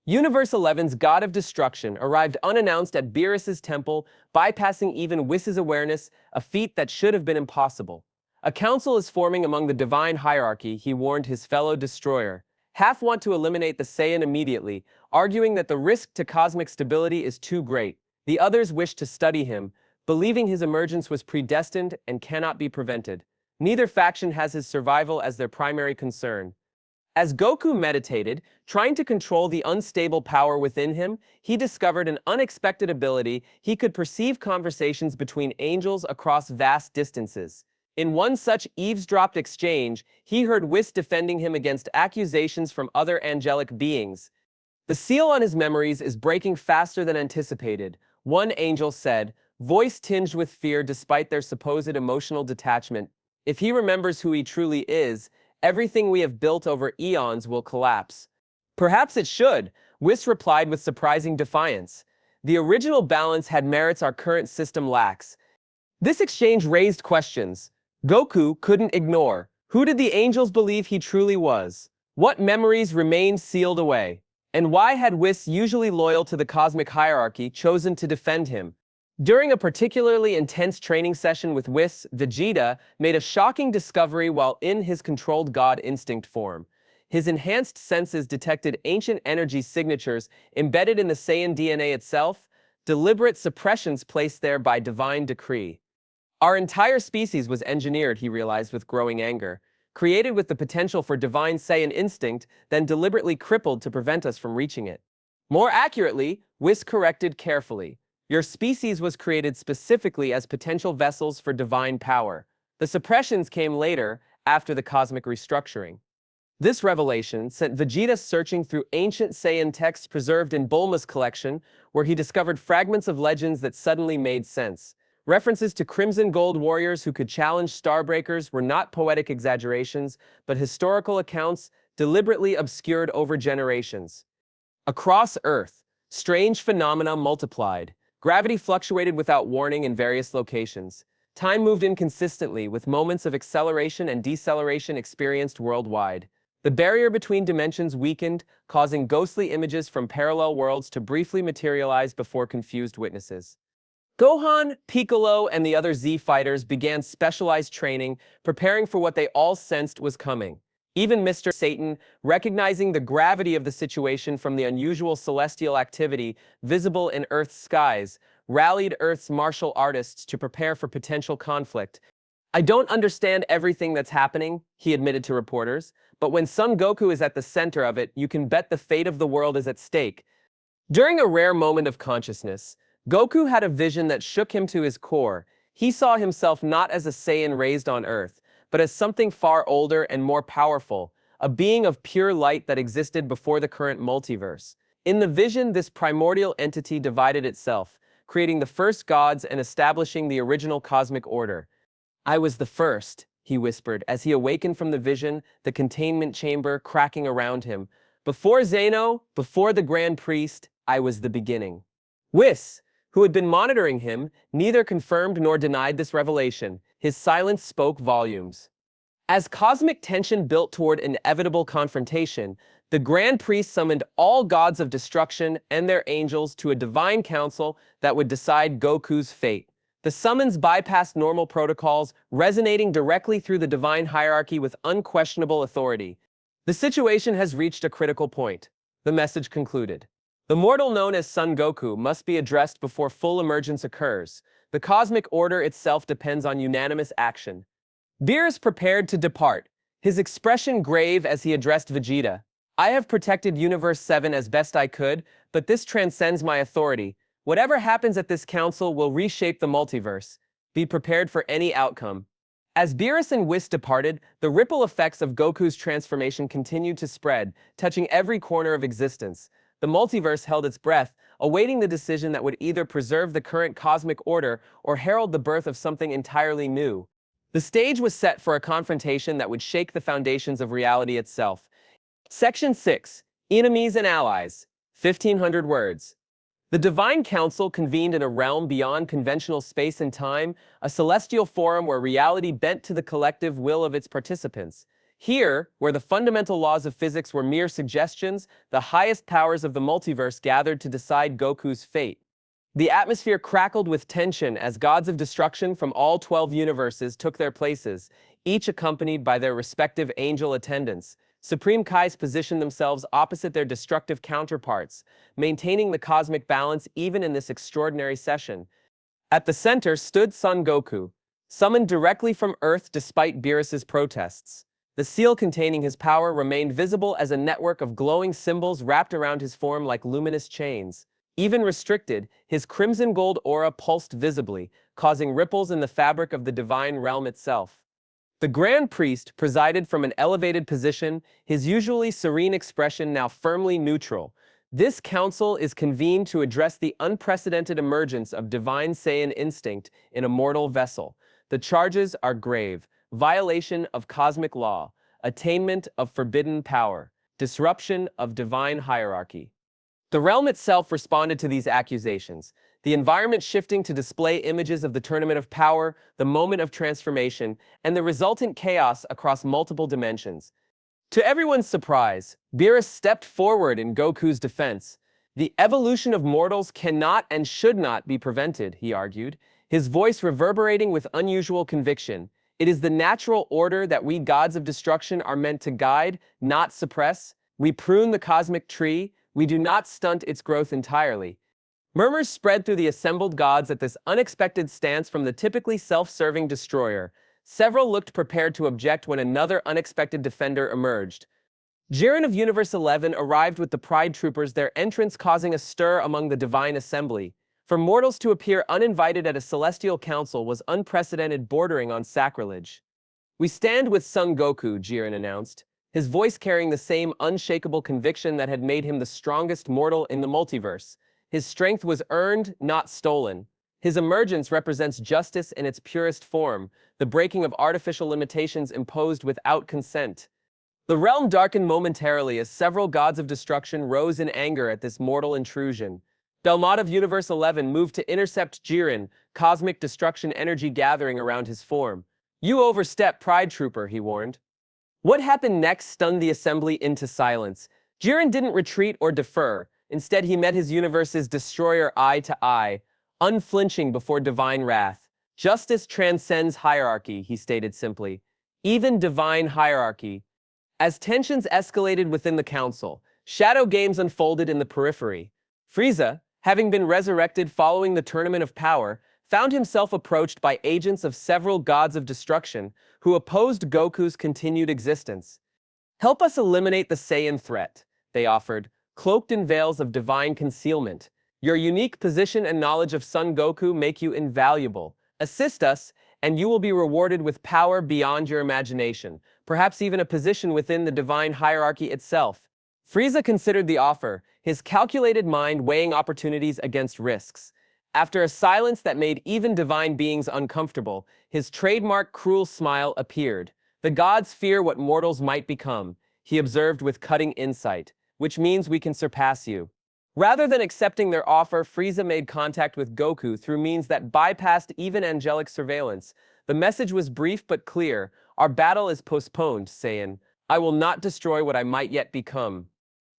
Universe 11's God of Destruction arrived unannounced at Beerus's temple, bypassing even Whis' awareness, a feat that should have been impossible. A council is forming among the divine hierarchy, he warned his fellow destroyer. Half want to eliminate the Saiyan immediately, arguing that the risk to cosmic stability is too great. The others wish to study him, believing his emergence was predestined and cannot be prevented. Neither faction has his survival as their primary concern. As Goku meditated, trying to control the unstable power within him, he discovered an unexpected ability. He could perceive conversations between angels across vast distances. In one such eavesdropped exchange, he heard Whis defending him against accusations from other angelic beings. The seal on his memories is breaking faster than anticipated, one angel said, voice tinged with fear despite their supposed emotional detachment. If he remembers who he truly is, everything we have built over eons will collapse. Perhaps it should, Whis replied with surprising defiance. The original balance had merits our current system lacks. This exchange raised questions. Goku couldn't ignore. Who did the angels believe he truly was? What memories remained sealed away? And why had Whis, usually loyal to the cosmic hierarchy, chosen to defend him? During a particularly intense training session with Whis, Vegeta made a shocking discovery while in his controlled god instinct form. His enhanced senses detected ancient energy signatures embedded in the Saiyan DNA itself, deliberate suppressions placed there by divine decree. Our entire species was engineered, he realized with growing anger, created with the potential for divine Saiyan instinct, then deliberately crippled to prevent us from reaching it. More accurately, Whis corrected carefully. Your species was created specifically as potential vessels for divine power. The suppressions came later, after the cosmic restructuring. This revelation sent Vegeta searching through ancient Saiyan texts preserved in Bulma's collection, where he discovered fragments of legends that suddenly made sense. References to Crimson Gold warriors who could challenge Starbreakers were not poetic exaggerations, but historical accounts deliberately obscured over generations. Across Earth, strange phenomena multiplied. Gravity fluctuated without warning in various locations. Time moved inconsistently, with moments of acceleration and deceleration experienced worldwide. The barrier between dimensions weakened, causing ghostly images from parallel worlds to briefly materialize before confused witnesses. Gohan, Piccolo, and the other Z fighters began specialized training, preparing for what they all sensed was coming. Even Mr. Satan, recognizing the gravity of the situation from the unusual celestial activity visible in Earth's skies, rallied Earth's martial artists to prepare for potential conflict. I don't understand everything that's happening, he admitted to reporters, but when Son Goku is at the center of it, you can bet the fate of the world is at stake. During a rare moment of consciousness, Goku had a vision that shook him to his core. He saw himself not as a Saiyan raised on Earth, but as something far older and more powerful, a being of pure light that existed before the current multiverse. In the vision, this primordial entity divided itself, creating the first gods and establishing the original cosmic order. I was the first, he whispered as he awakened from the vision, the containment chamber cracking around him. Before Zeno, before the Grand Priest, I was the beginning. Whis, who had been monitoring him, neither confirmed nor denied this revelation. His silence spoke volumes. As cosmic tension built toward inevitable confrontation, the Grand Priest summoned all gods of destruction and their angels to a divine council that would decide Goku's fate. The summons bypassed normal protocols, resonating directly through the divine hierarchy with unquestionable authority. The situation has reached a critical point, the message concluded. The mortal known as Son Goku must be addressed before full emergence occurs. The cosmic order itself depends on unanimous action. Beerus prepared to depart, his expression grave as he addressed Vegeta. I have protected Universe 7 as best I could, but this transcends my authority. Whatever happens at this council will reshape the multiverse. Be prepared for any outcome. As Beerus and Whis departed, the ripple effects of Goku's transformation continued to spread, touching every corner of existence. The multiverse held its breath, awaiting the decision that would either preserve the current cosmic order or herald the birth of something entirely new. The stage was set for a confrontation that would shake the foundations of reality itself. Section 6. Enemies and Allies. 1500 words. The Divine Council convened in a realm beyond conventional space and time, a celestial forum where reality bent to the collective will of its participants. Here, where the fundamental laws of physics were mere suggestions, the highest powers of the multiverse gathered to decide Goku's fate. The atmosphere crackled with tension as gods of destruction from all 12 universes took their places, each accompanied by their respective angel attendants. Supreme Kais positioned themselves opposite their destructive counterparts, maintaining the cosmic balance even in this extraordinary session. At the center stood Son Goku, summoned directly from Earth despite Beerus's protests. The seal containing his power remained visible as a network of glowing symbols wrapped around his form like luminous chains. Even restricted, his crimson gold aura pulsed visibly, causing ripples in the fabric of the divine realm itself. The Grand Priest presided from an elevated position, his usually serene expression now firmly neutral. This council is convened to address the unprecedented emergence of divine Saiyan instinct in a mortal vessel. The charges are grave: violation of cosmic law, attainment of forbidden power, disruption of divine hierarchy. The realm itself responded to these accusations, the environment shifting to display images of the Tournament of Power, the moment of transformation, and the resultant chaos across multiple dimensions. To everyone's surprise, Beerus stepped forward in Goku's defense. The evolution of mortals cannot and should not be prevented, he argued, his voice reverberating with unusual conviction. It is the natural order that we gods of destruction are meant to guide, not suppress. We prune the cosmic tree, we do not stunt its growth entirely. Murmurs spread through the assembled gods at this unexpected stance from the typically self-serving destroyer. Several looked prepared to object when another unexpected defender emerged. Jiren of Universe 11 arrived with the Pride Troopers, their entrance causing a stir among the Divine Assembly. For mortals to appear uninvited at a celestial council was unprecedented, bordering on sacrilege. We stand with Son Goku, Jiren announced, his voice carrying the same unshakable conviction that had made him the strongest mortal in the multiverse. His strength was earned, not stolen. His emergence represents justice in its purest form, the breaking of artificial limitations imposed without consent. The realm darkened momentarily as several gods of destruction rose in anger at this mortal intrusion. Belmont of Universe 11 moved to intercept Jiren, cosmic destruction energy gathering around his form. "You overstep, Pride Trooper," he warned. What happened next stunned the assembly into silence. Jiren didn't retreat or defer. Instead, he met his universe's destroyer eye to eye, unflinching before divine wrath. Justice transcends hierarchy, he stated simply. Even divine hierarchy. As tensions escalated within the council, shadow games unfolded in the periphery. Frieza, having been resurrected following the Tournament of Power, found himself approached by agents of several gods of destruction who opposed Goku's continued existence. "Help us eliminate the Saiyan threat," they offered, cloaked in veils of divine concealment. "Your unique position and knowledge of Son Goku make you invaluable. Assist us, and you will be rewarded with power beyond your imagination, perhaps even a position within the divine hierarchy itself." Frieza considered the offer, his calculated mind weighing opportunities against risks. After a silence that made even divine beings uncomfortable, his trademark cruel smile appeared. The gods fear what mortals might become, he observed with cutting insight, which means we can surpass you. Rather than accepting their offer, Frieza made contact with Goku through means that bypassed even angelic surveillance. The message was brief but clear. Our battle is postponed, Saiyan. I will not destroy what I might yet become.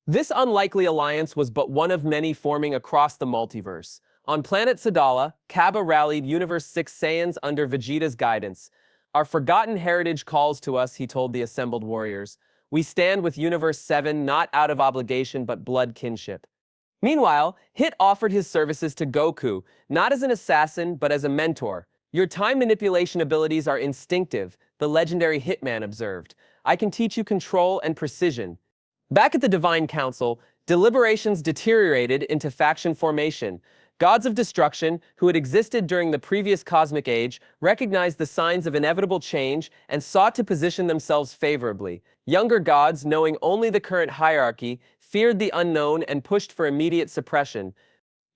This unlikely alliance was but one of many forming across the multiverse. On planet Sadala, Kaba rallied Universe 6 Saiyans under Vegeta's guidance. Our forgotten heritage calls to us, he told the assembled warriors. We stand with Universe 7 not out of obligation but blood kinship. Meanwhile, Hit offered his services to Goku, not as an assassin but as a mentor. Your time manipulation abilities are instinctive, the legendary Hitman observed. I can teach you control and precision. Back at the Divine Council, deliberations deteriorated into faction formation. Gods of destruction, who had existed during the previous cosmic age, recognized the signs of inevitable change and sought to position themselves favorably. Younger gods, knowing only the current hierarchy, feared the unknown and pushed for immediate suppression.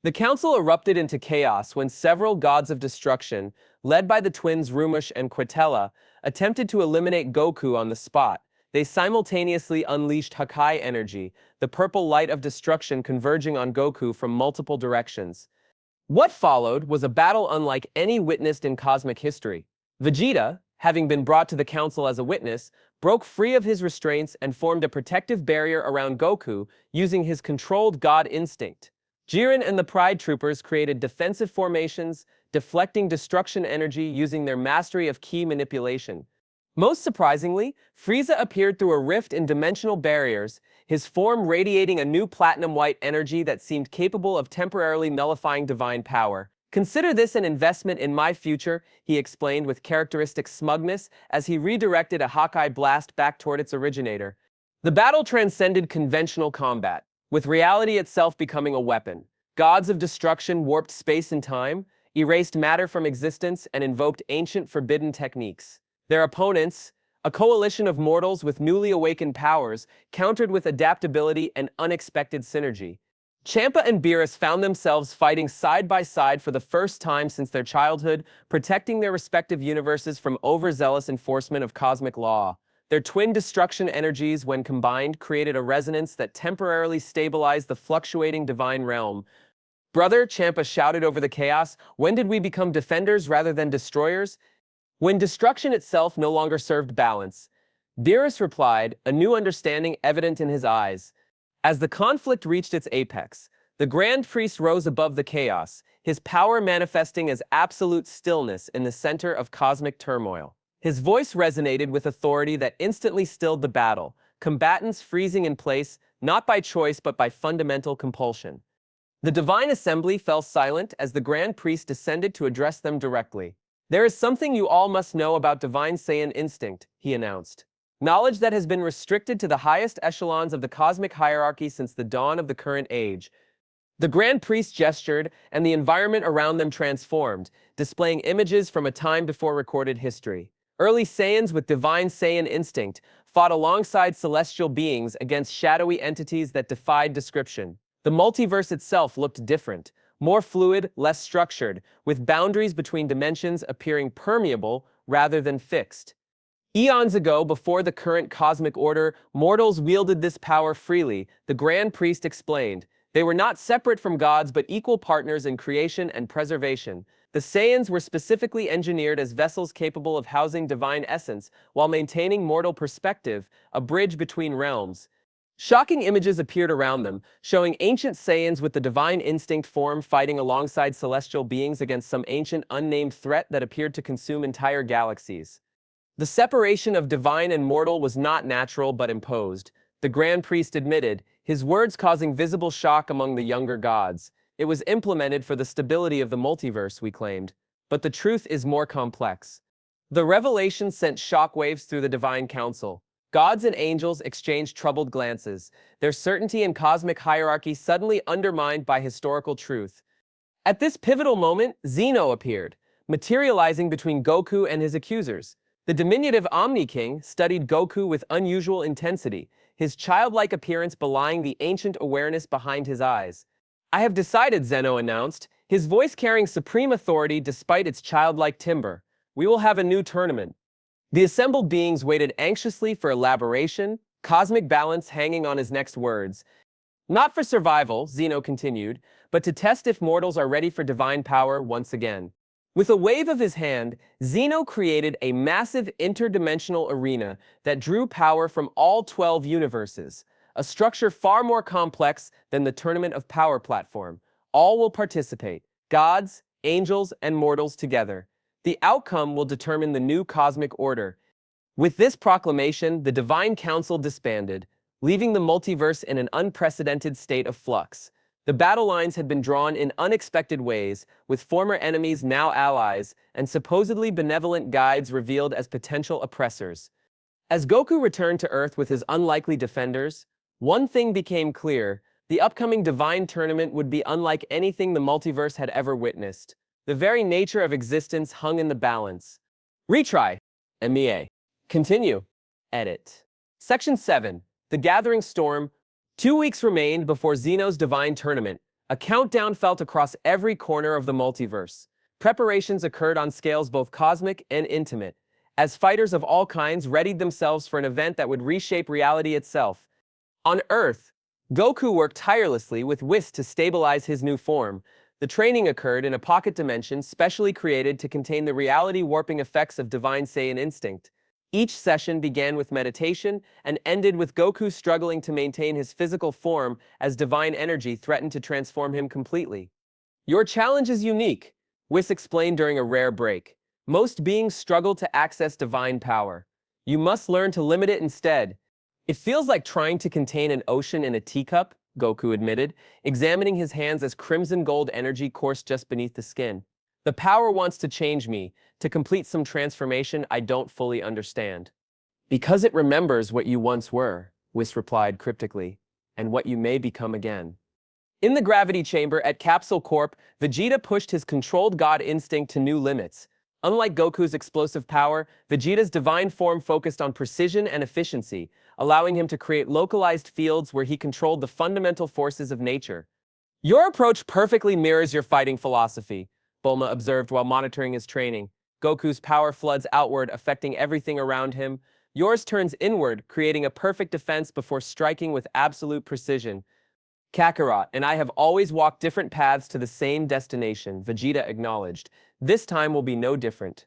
The council erupted into chaos when several gods of destruction, led by the twins Rumush and Quitella, attempted to eliminate Goku on the spot. They simultaneously unleashed Hakai energy, the purple light of destruction converging on Goku from multiple directions. What followed was a battle unlike any witnessed in cosmic history. Vegeta, having been brought to the council as a witness, broke free of his restraints and formed a protective barrier around Goku using his controlled god instinct. Jiren and the Pride Troopers created defensive formations, deflecting destruction energy using their mastery of ki manipulation. Most surprisingly, Frieza appeared through a rift in dimensional barriers, his form radiating a new platinum-white energy that seemed capable of temporarily nullifying divine power. Consider this an investment in my future, he explained with characteristic smugness as he redirected a Hawkeye blast back toward its originator. The battle transcended conventional combat, with reality itself becoming a weapon. Gods of destruction warped space and time, erased matter from existence, and invoked ancient forbidden techniques. Their opponents, a coalition of mortals with newly awakened powers, countered with adaptability and unexpected synergy. Champa and Beerus found themselves fighting side by side for the first time since their childhood, protecting their respective universes from overzealous enforcement of cosmic law. Their twin destruction energies, when combined, created a resonance that temporarily stabilized the fluctuating divine realm. Brother, Champa shouted over the chaos, when did we become defenders rather than destroyers? When destruction itself no longer served balance. Beerus replied, a new understanding evident in his eyes. As the conflict reached its apex, the Grand Priest rose above the chaos, his power manifesting as absolute stillness in the center of cosmic turmoil. His voice resonated with authority that instantly stilled the battle, combatants freezing in place, not by choice but by fundamental compulsion. The Divine Assembly fell silent as the Grand Priest descended to address them directly. There is something you all must know about Divine Saiyan instinct, he announced. Knowledge that has been restricted to the highest echelons of the cosmic hierarchy since the dawn of the current age. The Grand Priest gestured, and the environment around them transformed, displaying images from a time before recorded history. Early Saiyans with Divine Saiyan instinct fought alongside celestial beings against shadowy entities that defied description. The multiverse itself looked different. More fluid, less structured, with boundaries between dimensions appearing permeable rather than fixed. Eons ago, before the current cosmic order, mortals wielded this power freely, the Grand Priest explained. They were not separate from gods but equal partners in creation and preservation. The Saiyans were specifically engineered as vessels capable of housing divine essence while maintaining mortal perspective, a bridge between realms. Shocking images appeared around them, showing ancient Saiyans with the divine instinct form fighting alongside celestial beings against some ancient unnamed threat that appeared to consume entire galaxies. The separation of divine and mortal was not natural but imposed, the Grand Priest admitted, his words causing visible shock among the younger gods. It was implemented for the stability of the multiverse, we claimed. But the truth is more complex. The revelation sent shockwaves through the Divine Council. Gods and angels exchanged troubled glances, their certainty in cosmic hierarchy suddenly undermined by historical truth. At this pivotal moment, Zeno appeared, materializing between Goku and his accusers. The diminutive Omni King studied Goku with unusual intensity, his childlike appearance belying the ancient awareness behind his eyes. I have decided, Zeno announced. his voice carrying supreme authority despite its childlike timbre. "We will have a new tournament." The assembled beings waited anxiously for elaboration, cosmic balance hanging on his next words. "Not for survival," Zeno continued, "but to test if mortals are ready for divine power once again." With a wave of his hand, Zeno created a massive interdimensional arena that drew power from all 12 universes, a structure far more complex than the Tournament of Power platform. All will participate, gods, angels, and mortals together. The outcome will determine the new cosmic order. With this proclamation, the Divine Council disbanded, leaving the multiverse in an unprecedented state of flux. The battle lines had been drawn in unexpected ways, with former enemies now allies, and supposedly benevolent guides revealed as potential oppressors. As Goku returned to Earth with his unlikely defenders, one thing became clear: the upcoming Divine Tournament would be unlike anything the multiverse had ever witnessed. The very nature of existence hung in the balance. Retry. MEA. Continue. Edit. Section 7. The Gathering Storm. 2 weeks remained before Zeno's Divine Tournament. A countdown felt across every corner of the multiverse. Preparations occurred on scales both cosmic and intimate, as fighters of all kinds readied themselves for an event that would reshape reality itself. On Earth, Goku worked tirelessly with Whis to stabilize his new form. The training occurred in a pocket dimension specially created to contain the reality-warping effects of Divine Saiyan instinct. Each session began with meditation and ended with Goku struggling to maintain his physical form as divine energy threatened to transform him completely. "Your challenge is unique," Whis explained during a rare break. "Most beings struggle to access divine power. You must learn to limit it instead." "It feels like trying to contain an ocean in a teacup," Goku admitted, examining his hands as crimson gold energy coursed just beneath the skin. "The power wants to change me, to complete some transformation I don't fully understand." "Because it remembers what you once were," Whis replied cryptically, "and what you may become again." In the gravity chamber at Capsule Corp, Vegeta pushed his controlled god instinct to new limits. Unlike Goku's explosive power, Vegeta's divine form focused on precision and efficiency, allowing him to create localized fields where he controlled the fundamental forces of nature. "Your approach perfectly mirrors your fighting philosophy," Bulma observed while monitoring his training. "Goku's power floods outward, affecting everything around him. Yours turns inward, creating a perfect defense before striking with absolute precision." "Kakarot and I have always walked different paths to the same destination," Vegeta acknowledged. "This time will be no different."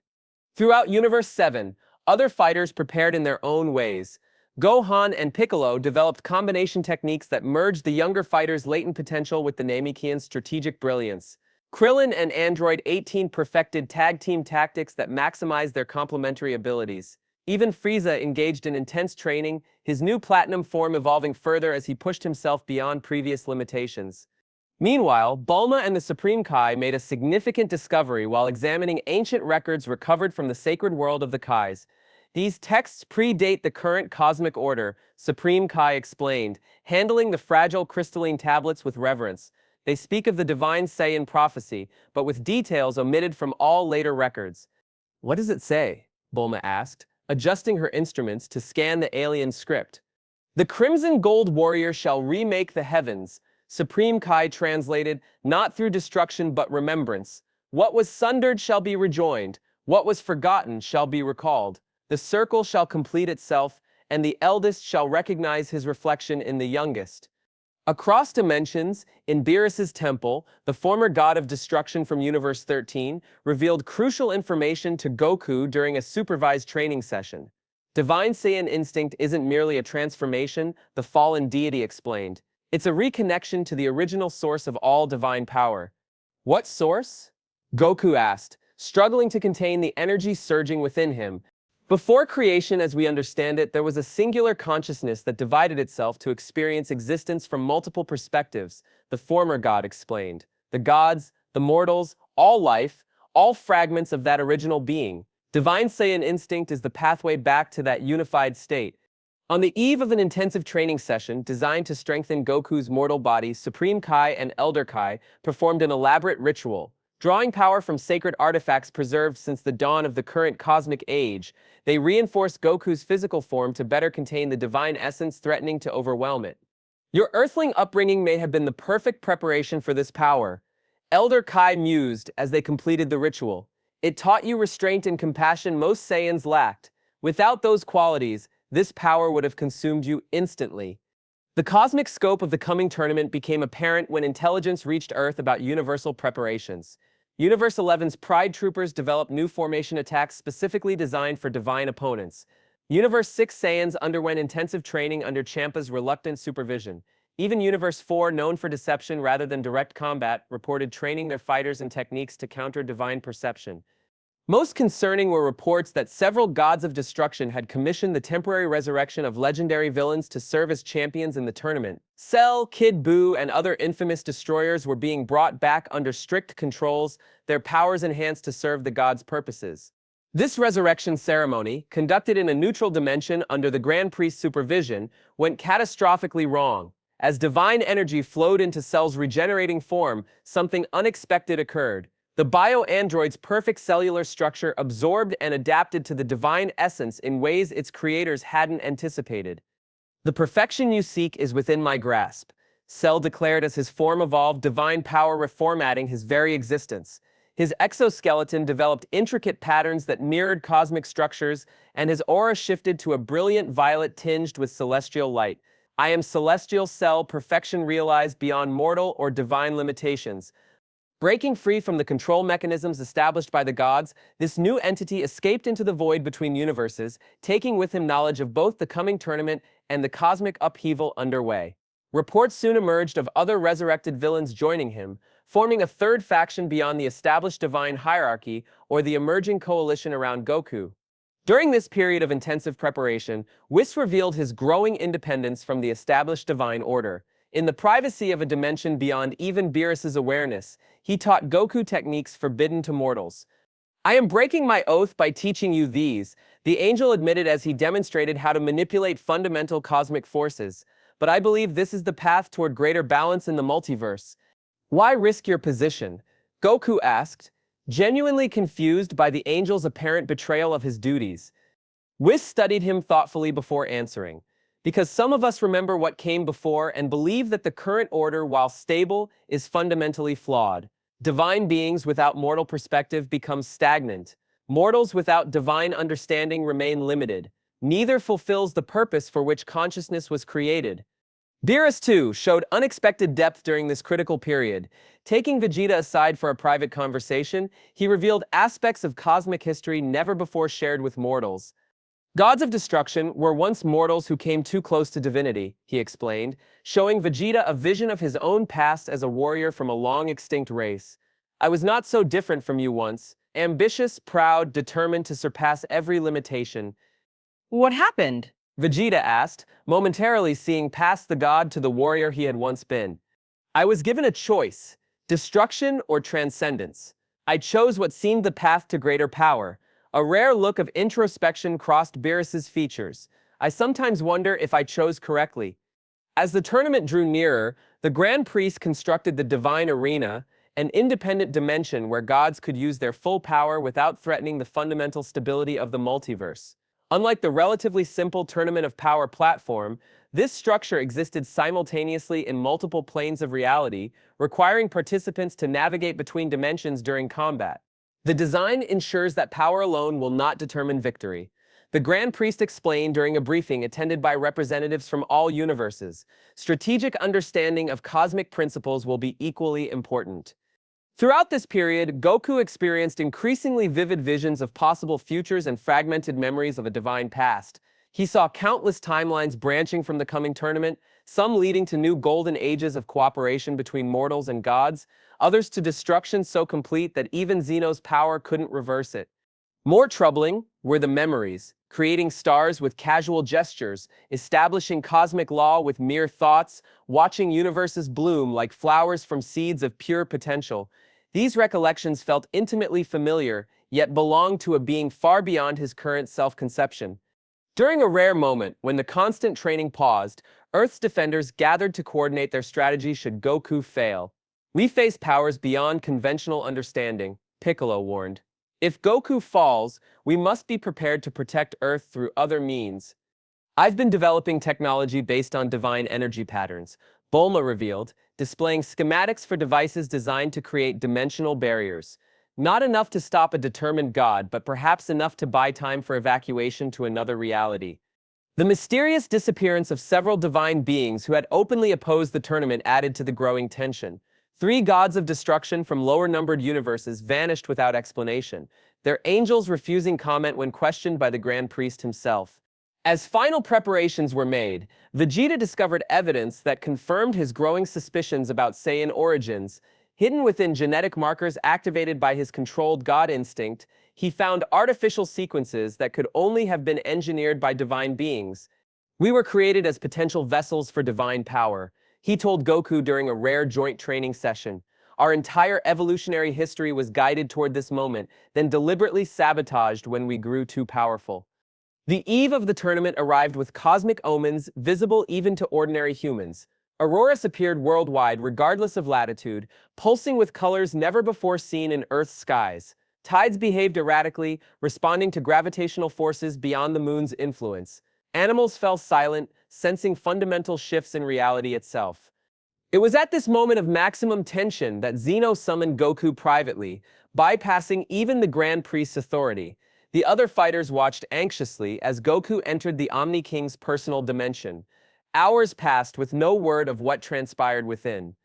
Throughout Universe 7, other fighters prepared in their own ways. Gohan and Piccolo developed combination techniques that merged the younger fighters' latent potential with the Namekians' strategic brilliance. Krillin and Android 18 perfected tag-team tactics that maximized their complementary abilities. Even Frieza engaged in intense training, his new platinum form evolving further as he pushed himself beyond previous limitations. Meanwhile, Bulma and the Supreme Kai made a significant discovery while examining ancient records recovered from the sacred world of the Kais. "These texts predate the current cosmic order," Supreme Kai explained, handling the fragile crystalline tablets with reverence. "They speak of the Divine Saiyan prophecy, but with details omitted from all later records." "What does it say?" Bulma asked, adjusting her instruments to scan the alien script. "The Crimson Gold Warrior shall remake the heavens," Supreme Kai translated, "not through destruction but remembrance. What was sundered shall be rejoined, what was forgotten shall be recalled. The circle shall complete itself, and the eldest shall recognize his reflection in the youngest." Across dimensions, in Beerus's temple, the former god of destruction from Universe 13 revealed crucial information to Goku during a supervised training session. "Divine Saiyan instinct isn't merely a transformation," the fallen deity explained. "It's a reconnection to the original source of all divine power." "What source?" Goku asked, struggling to contain the energy surging within him. "Before creation as we understand it, there was a singular consciousness that divided itself to experience existence from multiple perspectives," the former god explained. "The gods, the mortals, all life, all fragments of that original being. Divine Saiyan instinct is the pathway back to that unified state." On the eve of an intensive training session designed to strengthen Goku's mortal body, Supreme Kai and Elder Kai performed an elaborate ritual. Drawing power from sacred artifacts preserved since the dawn of the current cosmic age, they reinforced Goku's physical form to better contain the divine essence threatening to overwhelm it. "Your earthling upbringing may have been the perfect preparation for this power," Elder Kai mused as they completed the ritual. It taught you restraint and compassion most Saiyans lacked. Without those qualities, this power would have consumed you instantly. The cosmic scope of the coming tournament became apparent when intelligence reached Earth about universal preparations. Universe 11's Pride Troopers developed new formation attacks specifically designed for divine opponents. Universe 6 Saiyans underwent intensive training under Champa's reluctant supervision. Even Universe 4, known for deception rather than direct combat, reported training their fighters in techniques to counter divine perception. Most concerning were reports that several gods of destruction had commissioned the temporary resurrection of legendary villains to serve as champions in the tournament. Cell, Kid Buu, and other infamous destroyers were being brought back under strict controls, their powers enhanced to serve the gods' purposes. This resurrection ceremony, conducted in a neutral dimension under the Grand Priest's supervision, went catastrophically wrong. As divine energy flowed into Cell's regenerating form, something unexpected occurred. The bio-android's perfect cellular structure absorbed and adapted to the divine essence in ways its creators hadn't anticipated. "The perfection you seek is within my grasp," Cell declared as his form evolved, divine power reformatting his very existence. His exoskeleton developed intricate patterns that mirrored cosmic structures, and his aura shifted to a brilliant violet tinged with celestial light. "I am Celestial Cell, perfection realized beyond mortal or divine limitations." Breaking free from the control mechanisms established by the gods, this new entity escaped into the void between universes, taking with him knowledge of both the coming tournament and the cosmic upheaval underway. Reports soon emerged of other resurrected villains joining him, forming a third faction beyond the established divine hierarchy or the emerging coalition around Goku. During this period of intensive preparation, Whis revealed his growing independence from the established divine order. In the privacy of a dimension beyond even Beerus's awareness, he taught Goku techniques forbidden to mortals. "I am breaking my oath by teaching you these," the angel admitted as he demonstrated how to manipulate fundamental cosmic forces. "But I believe this is the path toward greater balance in the multiverse." "Why risk your position?" Goku asked, genuinely confused by the angel's apparent betrayal of his duties. Whis studied him thoughtfully before answering. "Because some of us remember what came before and believe that the current order, while stable, is fundamentally flawed. Divine beings without mortal perspective become stagnant. Mortals without divine understanding remain limited. Neither fulfills the purpose for which consciousness was created." Beerus, too, showed unexpected depth during this critical period. Taking Vegeta aside for a private conversation, he revealed aspects of cosmic history never before shared with mortals. "Gods of destruction were once mortals who came too close to divinity," he explained, showing Vegeta a vision of his own past as a warrior from a long-extinct race. "I was not so different from you once, ambitious, proud, determined to surpass every limitation." What happened? Vegeta asked, momentarily seeing past the god to the warrior he had once been. "I was given a choice, destruction or transcendence. I chose what seemed the path to greater power." A rare look of introspection crossed Beerus's features. "I sometimes wonder if I chose correctly." As the tournament drew nearer, the Grand Priest constructed the Divine Arena, an independent dimension where gods could use their full power without threatening the fundamental stability of the multiverse. Unlike the relatively simple Tournament of Power platform, this structure existed simultaneously in multiple planes of reality, requiring participants to navigate between dimensions during combat. The design ensures that power alone will not determine victory. The Grand Priest explained during a briefing attended by representatives from all universes. Strategic understanding of cosmic principles will be equally important. Throughout this period, Goku experienced increasingly vivid visions of possible futures and fragmented memories of a divine past. He saw countless timelines branching from the coming tournament, some leading to new golden ages of cooperation between mortals and gods, others to destruction so complete that even Zeno's power couldn't reverse it. More troubling were the memories, creating stars with casual gestures, establishing cosmic law with mere thoughts, watching universes bloom like flowers from seeds of pure potential. These recollections felt intimately familiar, yet belonged to a being far beyond his current self-conception. During a rare moment, when the constant training paused, Earth's defenders gathered to coordinate their strategy should Goku fail. "We face powers beyond conventional understanding," Piccolo warned. "If Goku falls, we must be prepared to protect Earth through other means." "I've been developing technology based on divine energy patterns," Bulma revealed, displaying schematics for devices designed to create dimensional barriers. Not enough to stop a determined god, but perhaps enough to buy time for evacuation to another reality. The mysterious disappearance of several divine beings who had openly opposed the tournament added to the growing tension. Three gods of destruction from lower-numbered universes vanished without explanation, their angels refusing comment when questioned by the Grand Priest himself. As final preparations were made, Vegeta discovered evidence that confirmed his growing suspicions about Saiyan origins. Hidden within genetic markers activated by his controlled god instinct, he found artificial sequences that could only have been engineered by divine beings. "We were created as potential vessels for divine power," he told Goku during a rare joint training session. "Our entire evolutionary history was guided toward this moment, then deliberately sabotaged when we grew too powerful." The eve of the tournament arrived with cosmic omens visible even to ordinary humans. Auroras appeared worldwide regardless of latitude, pulsing with colors never before seen in Earth's skies. Tides behaved erratically, responding to gravitational forces beyond the moon's influence. Animals fell silent, sensing fundamental shifts in reality itself. It was at this moment of maximum tension that Zeno summoned Goku privately, bypassing even the Grand Priest's authority. The other fighters watched anxiously as Goku entered the Omni King's personal dimension. Hours passed with no word of what transpired within.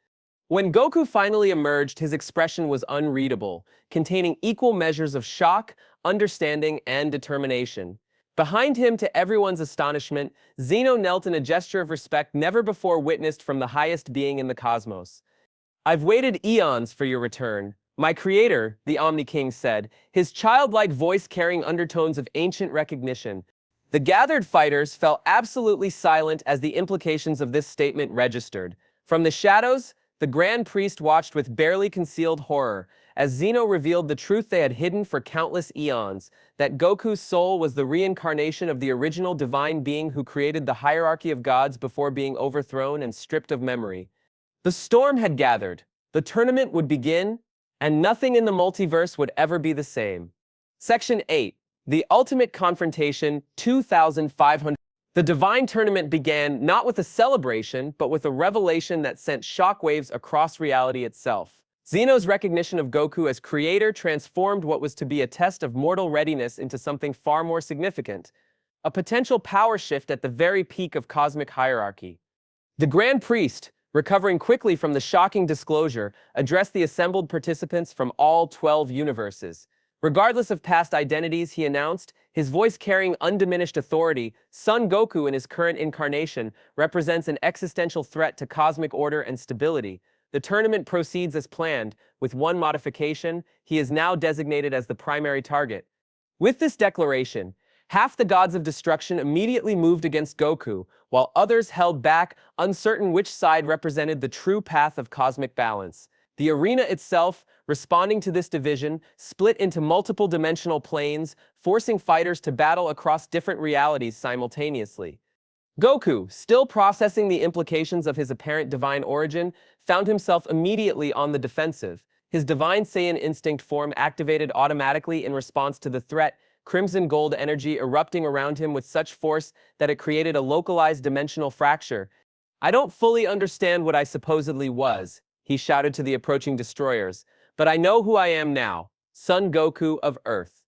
When Goku finally emerged, his expression was unreadable, containing equal measures of shock, understanding, and determination. Behind him, to everyone's astonishment, Zeno knelt in a gesture of respect never before witnessed from the highest being in the cosmos. "I've waited eons for your return, my creator," the Omni King said, his childlike voice carrying undertones of ancient recognition. The gathered fighters fell absolutely silent as the implications of this statement registered. From the shadows, the Grand Priest watched with barely concealed horror, as Zeno revealed the truth they had hidden for countless eons, that Goku's soul was the reincarnation of the original divine being who created the hierarchy of gods before being overthrown and stripped of memory. The storm had gathered, the tournament would begin, and nothing in the multiverse would ever be the same. Section 8. The Ultimate Confrontation, 2500. The Divine Tournament began not with a celebration, but with a revelation that sent shockwaves across reality itself. Zeno's recognition of Goku as creator transformed what was to be a test of mortal readiness into something far more significant, a potential power shift at the very peak of cosmic hierarchy. The Grand Priest, recovering quickly from the shocking disclosure, addressed the assembled participants from all 12 universes. Regardless of past identities, he announced, his voice carrying undiminished authority, Son Goku in his current incarnation represents an existential threat to cosmic order and stability. The tournament proceeds as planned, with one modification: he is now designated as the primary target. With this declaration, half the gods of destruction immediately moved against Goku, while others held back, uncertain which side represented the true path of cosmic balance. The arena itself, responding to this division, split into multiple dimensional planes, forcing fighters to battle across different realities simultaneously. Goku, still processing the implications of his apparent divine origin, found himself immediately on the defensive. His divine Saiyan instinct form activated automatically in response to the threat, crimson gold energy erupting around him with such force that it created a localized dimensional fracture. "I don't fully understand what I supposedly was," he shouted to the approaching destroyers, "but I know who I am now, Son Goku of Earth."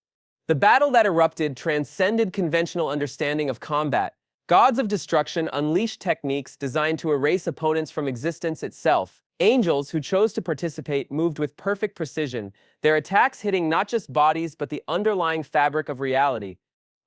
The battle that erupted transcended conventional understanding of combat. Gods of destruction unleashed techniques designed to erase opponents from existence itself. Angels who chose to participate moved with perfect precision, their attacks hitting not just bodies but the underlying fabric of reality.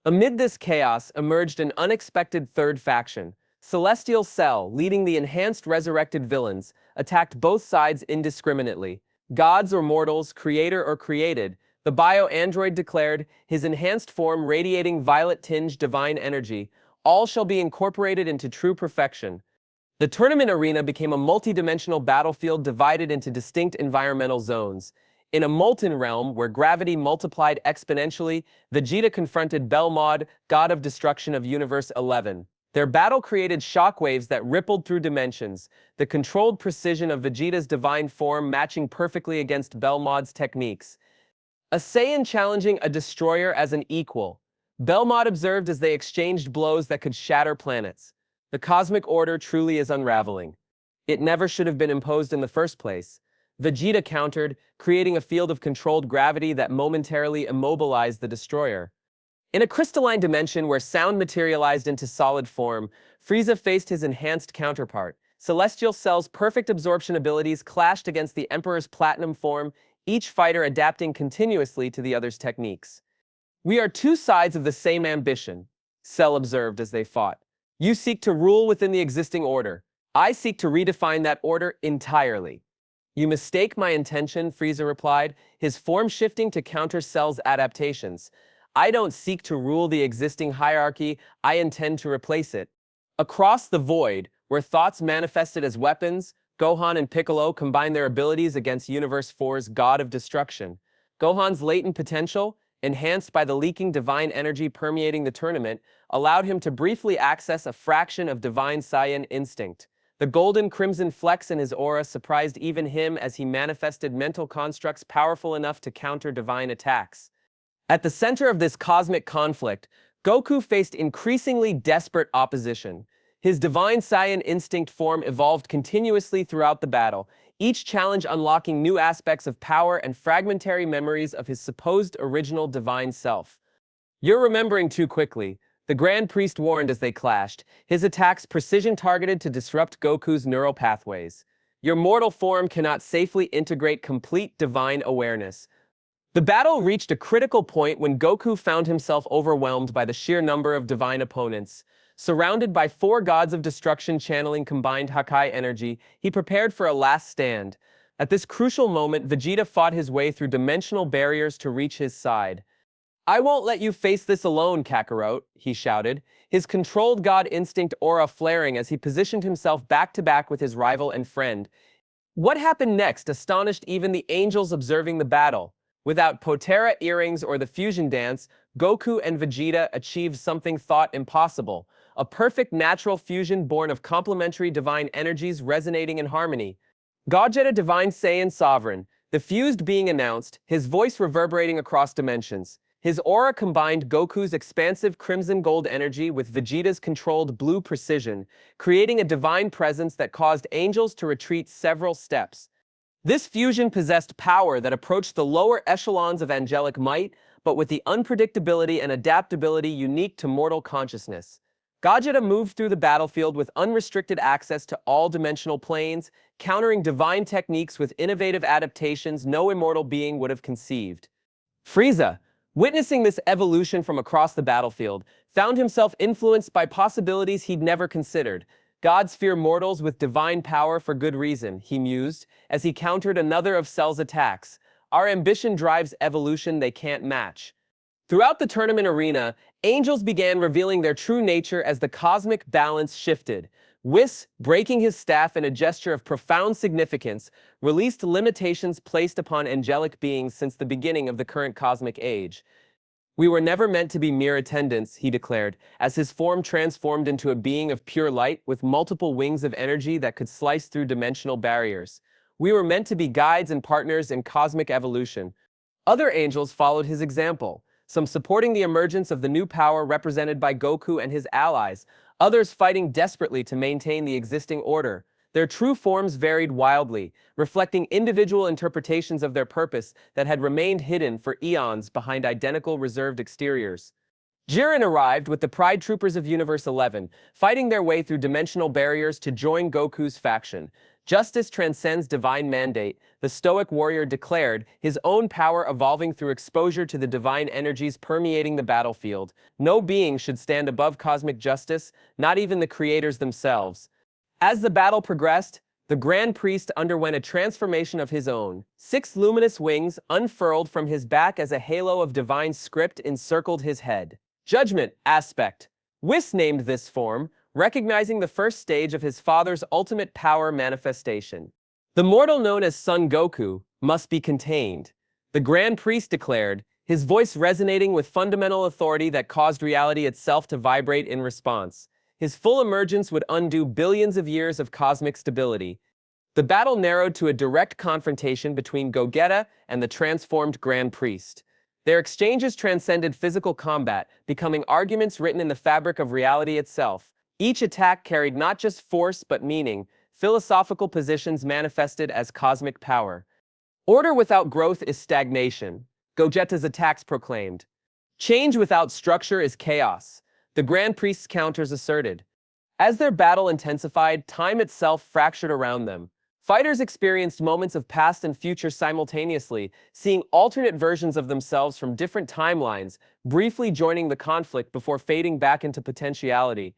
Amid this chaos emerged an unexpected third faction. Celestial Cell, leading the enhanced resurrected villains, attacked both sides indiscriminately. Gods or mortals, creator or created, the bio-android declared, his enhanced form radiating violet-tinged divine energy, all shall be incorporated into true perfection. The tournament arena became a multi-dimensional battlefield divided into distinct environmental zones. In a molten realm where gravity multiplied exponentially, Vegeta confronted Belmod, god of destruction of Universe 11. Their battle created shockwaves that rippled through dimensions, the controlled precision of Vegeta's divine form matching perfectly against Belmod's techniques. A Saiyan challenging a destroyer as an equal. Belmod observed as they exchanged blows that could shatter planets. The cosmic order truly is unraveling. It never should have been imposed in the first place. Vegeta countered, creating a field of controlled gravity that momentarily immobilized the destroyer. In a crystalline dimension where sound materialized into solid form, Frieza faced his enhanced counterpart. Celestial Cell's perfect absorption abilities clashed against the Emperor's platinum form, each fighter adapting continuously to the other's techniques. "We are two sides of the same ambition," Cell observed as they fought. "You seek to rule within the existing order. I seek to redefine that order entirely." "You mistake my intention," Frieza replied, his form shifting to counter Cell's adaptations. "I don't seek to rule the existing hierarchy, I intend to replace it." Across the void, where thoughts manifested as weapons, Gohan and Piccolo combined their abilities against Universe 4's God of Destruction. Gohan's latent potential, enhanced by the leaking divine energy permeating the tournament, allowed him to briefly access a fraction of divine Saiyan instinct. The golden crimson flecks in his aura surprised even him as he manifested mental constructs powerful enough to counter divine attacks. At the center of this cosmic conflict, Goku faced increasingly desperate opposition. His divine Saiyan instinct form evolved continuously throughout the battle, each challenge unlocking new aspects of power and fragmentary memories of his supposed original divine self. "You're remembering too quickly," the Grand Priest warned as they clashed, his attacks precision-targeted to disrupt Goku's neural pathways. "Your mortal form cannot safely integrate complete divine awareness." The battle reached a critical point when Goku found himself overwhelmed by the sheer number of divine opponents. Surrounded by four gods of destruction channeling combined Hakai energy, he prepared for a last stand. At this crucial moment, Vegeta fought his way through dimensional barriers to reach his side. "I won't let you face this alone, Kakarot," he shouted, his controlled god instinct aura flaring as he positioned himself back-to-back with his rival and friend. What happened next astonished even the angels observing the battle. Without Potara earrings or the fusion dance, Goku and Vegeta achieved something thought impossible, a perfect natural fusion born of complementary divine energies resonating in harmony. Gogeta Divine Saiyan Sovereign, the fused being announced, his voice reverberating across dimensions. His aura combined Goku's expansive crimson gold energy with Vegeta's controlled blue precision, creating a divine presence that caused angels to retreat several steps. This fusion possessed power that approached the lower echelons of angelic might, but with the unpredictability and adaptability unique to mortal consciousness. Gogeta moved through the battlefield with unrestricted access to all dimensional planes, countering divine techniques with innovative adaptations no immortal being would have conceived. Frieza, witnessing this evolution from across the battlefield, found himself influenced by possibilities he'd never considered. "Gods fear mortals with divine power for good reason," he mused, as he countered another of Cell's attacks. "Our ambition drives evolution they can't match." Throughout the tournament arena, angels began revealing their true nature as the cosmic balance shifted. Whis, breaking his staff in a gesture of profound significance, released limitations placed upon angelic beings since the beginning of the current cosmic age. "We were never meant to be mere attendants," he declared, as his form transformed into a being of pure light with multiple wings of energy that could slice through dimensional barriers. "We were meant to be guides and partners in cosmic evolution." Other angels followed his example, some supporting the emergence of the new power represented by Goku and his allies, others fighting desperately to maintain the existing order. Their true forms varied wildly, reflecting individual interpretations of their purpose that had remained hidden for eons behind identical reserved exteriors. Jiren arrived with the Pride Troopers of Universe 11, fighting their way through dimensional barriers to join Goku's faction. "Justice transcends divine mandate," the stoic warrior declared, his own power evolving through exposure to the divine energies permeating the battlefield. "No being should stand above cosmic justice, not even the creators themselves." As the battle progressed, the Grand Priest underwent a transformation of his own. 6 luminous wings unfurled from his back as a halo of divine script encircled his head. Judgment Aspect. Whis named this form, recognizing the first stage of his father's ultimate power manifestation. "The mortal known as Son Goku must be contained," the Grand Priest declared, his voice resonating with fundamental authority that caused reality itself to vibrate in response. His full emergence would undo billions of years of cosmic stability. The battle narrowed to a direct confrontation between Gogeta and the transformed Grand Priest. Their exchanges transcended physical combat, becoming arguments written in the fabric of reality itself. Each attack carried not just force but meaning, philosophical positions manifested as cosmic power. Order without growth is stagnation, Gogeta's attacks proclaimed. Change without structure is chaos, the Grand Priest's counters asserted. As their battle intensified, time itself fractured around them. Fighters experienced moments of past and future simultaneously, seeing alternate versions of themselves from different timelines, briefly joining the conflict before fading back into potentiality.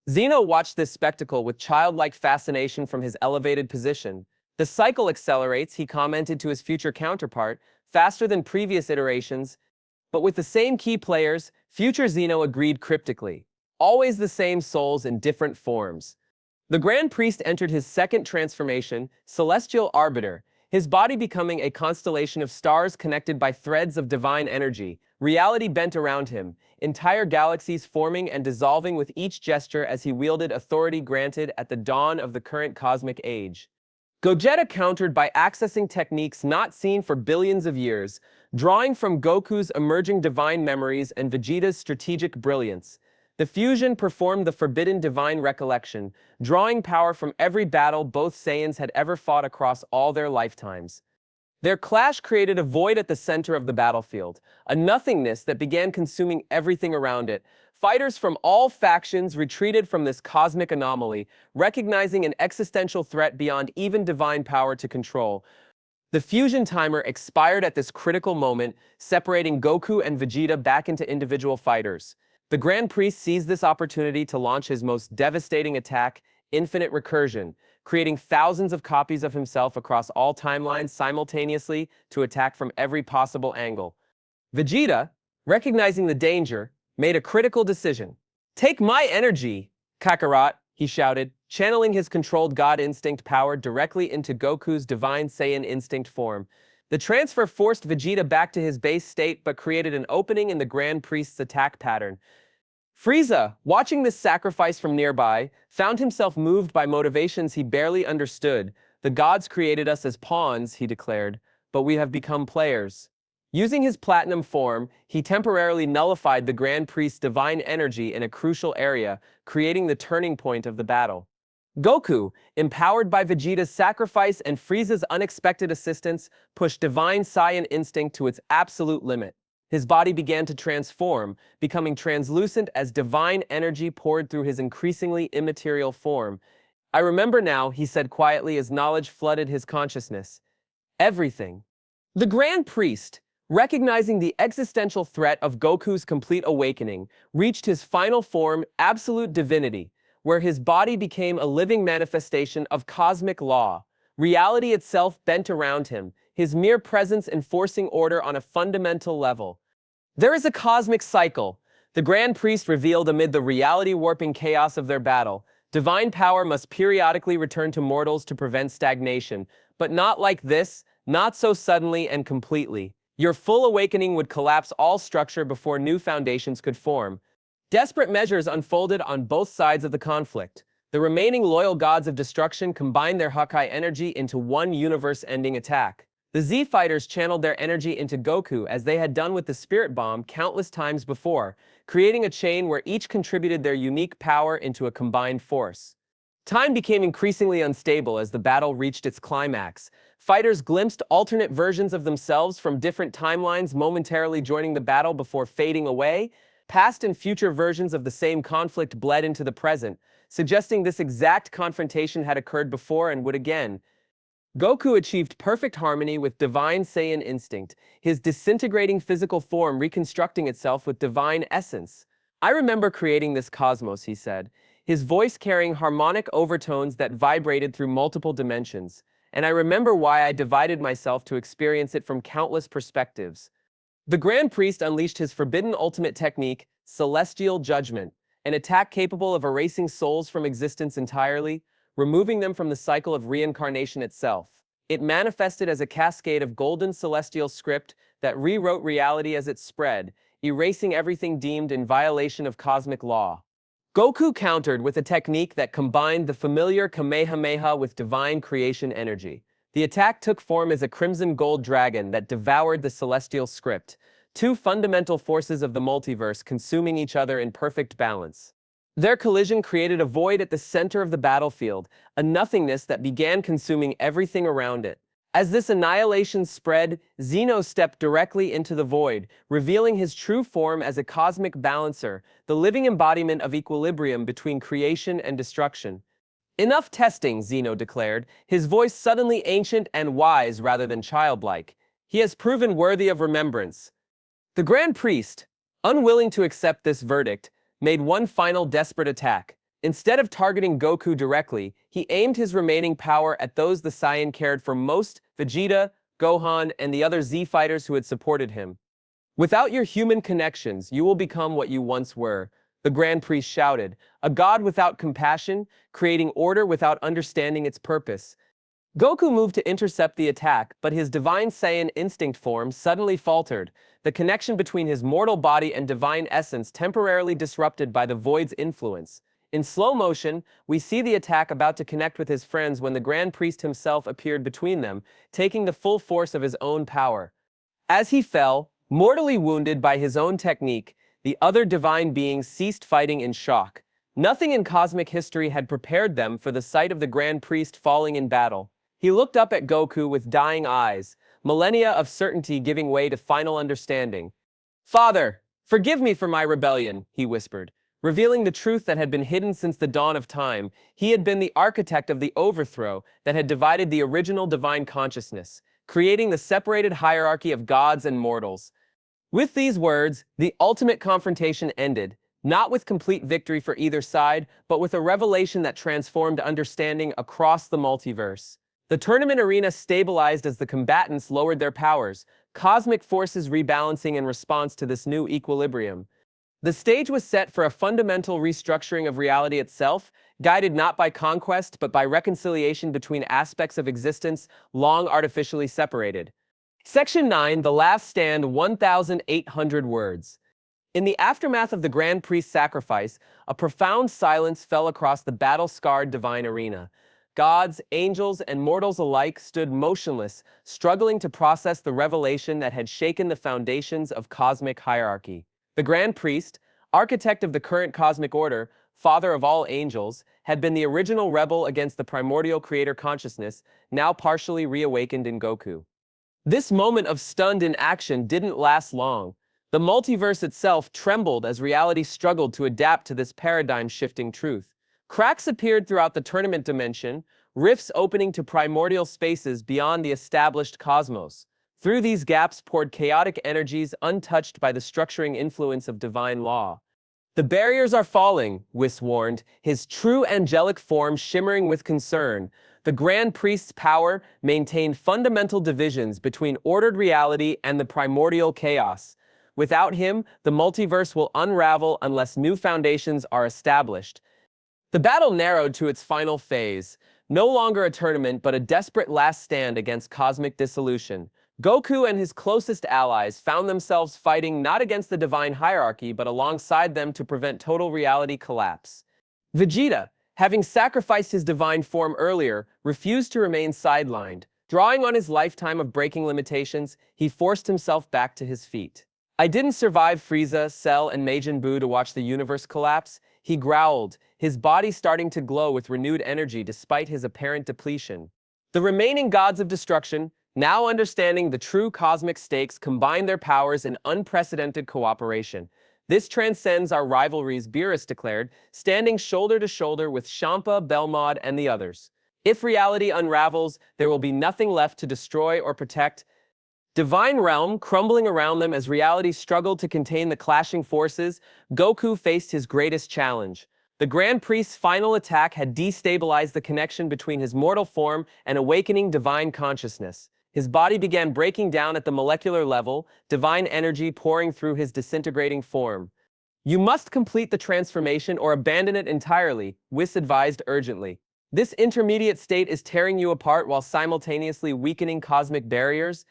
Zeno watched this spectacle with childlike fascination from his elevated position. The cycle accelerates, he commented to his future counterpart, faster than previous iterations. But with the same key players, future Zeno agreed cryptically. Always the same souls in different forms. The Grand Priest entered his second transformation, Celestial Arbiter, his body becoming a constellation of stars connected by threads of divine energy. Reality bent around him, entire galaxies forming and dissolving with each gesture as he wielded authority granted at the dawn of the current cosmic age. Gogeta countered by accessing techniques not seen for billions of years, drawing from Goku's emerging divine memories and Vegeta's strategic brilliance. The fusion performed the forbidden divine recollection, drawing power from every battle both Saiyans had ever fought across all their lifetimes. Their clash created a void at the center of the battlefield, a nothingness that began consuming everything around it. Fighters from all factions retreated from this cosmic anomaly, recognizing an existential threat beyond even divine power to control. The fusion timer expired at this critical moment, separating Goku and Vegeta back into individual fighters. The Grand Priest seized this opportunity to launch his most devastating attack, Infinite Recursion, creating thousands of copies of himself across all timelines simultaneously to attack from every possible angle. Vegeta, recognizing the danger, made a critical decision. "Take my energy, Kakarot," he shouted, channeling his controlled God instinct power directly into Goku's divine Saiyan instinct form. The transfer forced Vegeta back to his base state but created an opening in the Grand Priest's attack pattern. Frieza, watching this sacrifice from nearby, found himself moved by motivations he barely understood. "The gods created us as pawns," he declared, "but we have become players." Using his platinum form, he temporarily nullified the Grand Priest's divine energy in a crucial area, creating the turning point of the battle. Goku, empowered by Vegeta's sacrifice and Frieza's unexpected assistance, pushed divine Saiyan instinct to its absolute limit. His body began to transform, becoming translucent as divine energy poured through his increasingly immaterial form. "I remember now," he said quietly as knowledge flooded his consciousness. "Everything." The Grand Priest, recognizing the existential threat of Goku's complete awakening, reached his final form, absolute divinity, where his body became a living manifestation of cosmic law. Reality itself bent around him, his mere presence enforcing order on a fundamental level. "There is a cosmic cycle," the Grand Priest revealed amid the reality-warping chaos of their battle. "Divine power must periodically return to mortals to prevent stagnation, but not like this, not so suddenly and completely. Your full awakening would collapse all structure before new foundations could form." Desperate measures unfolded on both sides of the conflict. The remaining loyal gods of destruction combined their Hawkeye energy into one universe-ending attack. The Z fighters channeled their energy into Goku as they had done with the Spirit Bomb countless times before, creating a chain where each contributed their unique power into a combined force. Time became increasingly unstable as the battle reached its climax. Fighters glimpsed alternate versions of themselves from different timelines momentarily joining the battle before fading away. Past and future versions of the same conflict bled into the present, suggesting this exact confrontation had occurred before and would again. Goku achieved perfect harmony with divine Saiyan instinct, his disintegrating physical form reconstructing itself with divine essence. "I remember creating this cosmos," he said, his voice carrying harmonic overtones that vibrated through multiple dimensions. "And I remember why I divided myself to experience it from countless perspectives." The Grand Priest unleashed his forbidden ultimate technique, Celestial Judgment, an attack capable of erasing souls from existence entirely, removing them from the cycle of reincarnation itself. It manifested as a cascade of golden celestial script that rewrote reality as it spread, erasing everything deemed in violation of cosmic law. Goku countered with a technique that combined the familiar Kamehameha with divine creation energy. The attack took form as a crimson gold dragon that devoured the celestial script, two fundamental forces of the multiverse consuming each other in perfect balance. Their collision created a void at the center of the battlefield, a nothingness that began consuming everything around it. As this annihilation spread, Zeno stepped directly into the void, revealing his true form as a cosmic balancer, the living embodiment of equilibrium between creation and destruction. "Enough testing," Zeno declared, his voice suddenly ancient and wise rather than childlike. "He has proven worthy of remembrance." The Grand Priest, unwilling to accept this verdict, made one final desperate attack. Instead of targeting Goku directly, he aimed his remaining power at those the Saiyan cared for most: Vegeta, Gohan, and the other Z fighters who had supported him. "Without your human connections, you will become what you once were," the Grand Priest shouted, "a god without compassion, creating order without understanding its purpose." Goku moved to intercept the attack, but his divine Saiyan instinct form suddenly faltered, the connection between his mortal body and divine essence temporarily disrupted by the void's influence. In slow motion, we see the attack about to connect with his friends when the Grand Priest himself appeared between them, taking the full force of his own power. As he fell, mortally wounded by his own technique, the other divine beings ceased fighting in shock. Nothing in cosmic history had prepared them for the sight of the Grand Priest falling in battle. He looked up at Goku with dying eyes, millennia of certainty giving way to final understanding. "Father, forgive me for my rebellion," he whispered, revealing the truth that had been hidden since the dawn of time. He had been the architect of the overthrow that had divided the original divine consciousness, creating the separated hierarchy of gods and mortals. With these words, the ultimate confrontation ended, not with complete victory for either side, but with a revelation that transformed understanding across the multiverse. The tournament arena stabilized as the combatants lowered their powers, cosmic forces rebalancing in response to this new equilibrium. The stage was set for a fundamental restructuring of reality itself, guided not by conquest but by reconciliation between aspects of existence long artificially separated. Section 9, The Last Stand, 1,800 words. In the aftermath of the Grand Priest's sacrifice, a profound silence fell across the battle-scarred divine arena. Gods, angels, and mortals alike stood motionless, struggling to process the revelation that had shaken the foundations of cosmic hierarchy. The Grand Priest, architect of the current cosmic order, father of all angels, had been the original rebel against the primordial creator consciousness, now partially reawakened in Goku. This moment of stunned inaction didn't last long. The multiverse itself trembled as reality struggled to adapt to this paradigm-shifting truth. Cracks appeared throughout the tournament dimension, rifts opening to primordial spaces beyond the established cosmos. Through these gaps poured chaotic energies untouched by the structuring influence of divine law. "The barriers are falling," Whis warned, his true angelic form shimmering with concern. The Grand Priest's power maintained fundamental divisions between ordered reality and the primordial chaos. Without him, the multiverse will unravel unless new foundations are established. The battle narrowed to its final phase, no longer a tournament but a desperate last stand against cosmic dissolution. Goku and his closest allies found themselves fighting not against the divine hierarchy but alongside them to prevent total reality collapse. Vegeta, having sacrificed his divine form earlier, refused to remain sidelined. Drawing on his lifetime of breaking limitations, he forced himself back to his feet. "I didn't survive Frieza, Cell, and Majin Buu to watch the universe collapse," he growled, his body starting to glow with renewed energy despite his apparent depletion. The remaining gods of destruction, now understanding the true cosmic stakes, combined their powers in unprecedented cooperation. "This transcends our rivalries," Beerus declared, standing shoulder to shoulder with Champa, Belmod, and the others. "If reality unravels, there will be nothing left to destroy or protect." Divine realm crumbling around them as reality struggled to contain the clashing forces, Goku faced his greatest challenge. The Grand Priest's final attack had destabilized the connection between his mortal form and awakening divine consciousness. His body began breaking down at the molecular level, divine energy pouring through his disintegrating form. "You must complete the transformation or abandon it entirely," Whis advised urgently. "This intermediate state is tearing you apart while simultaneously weakening cosmic barriers."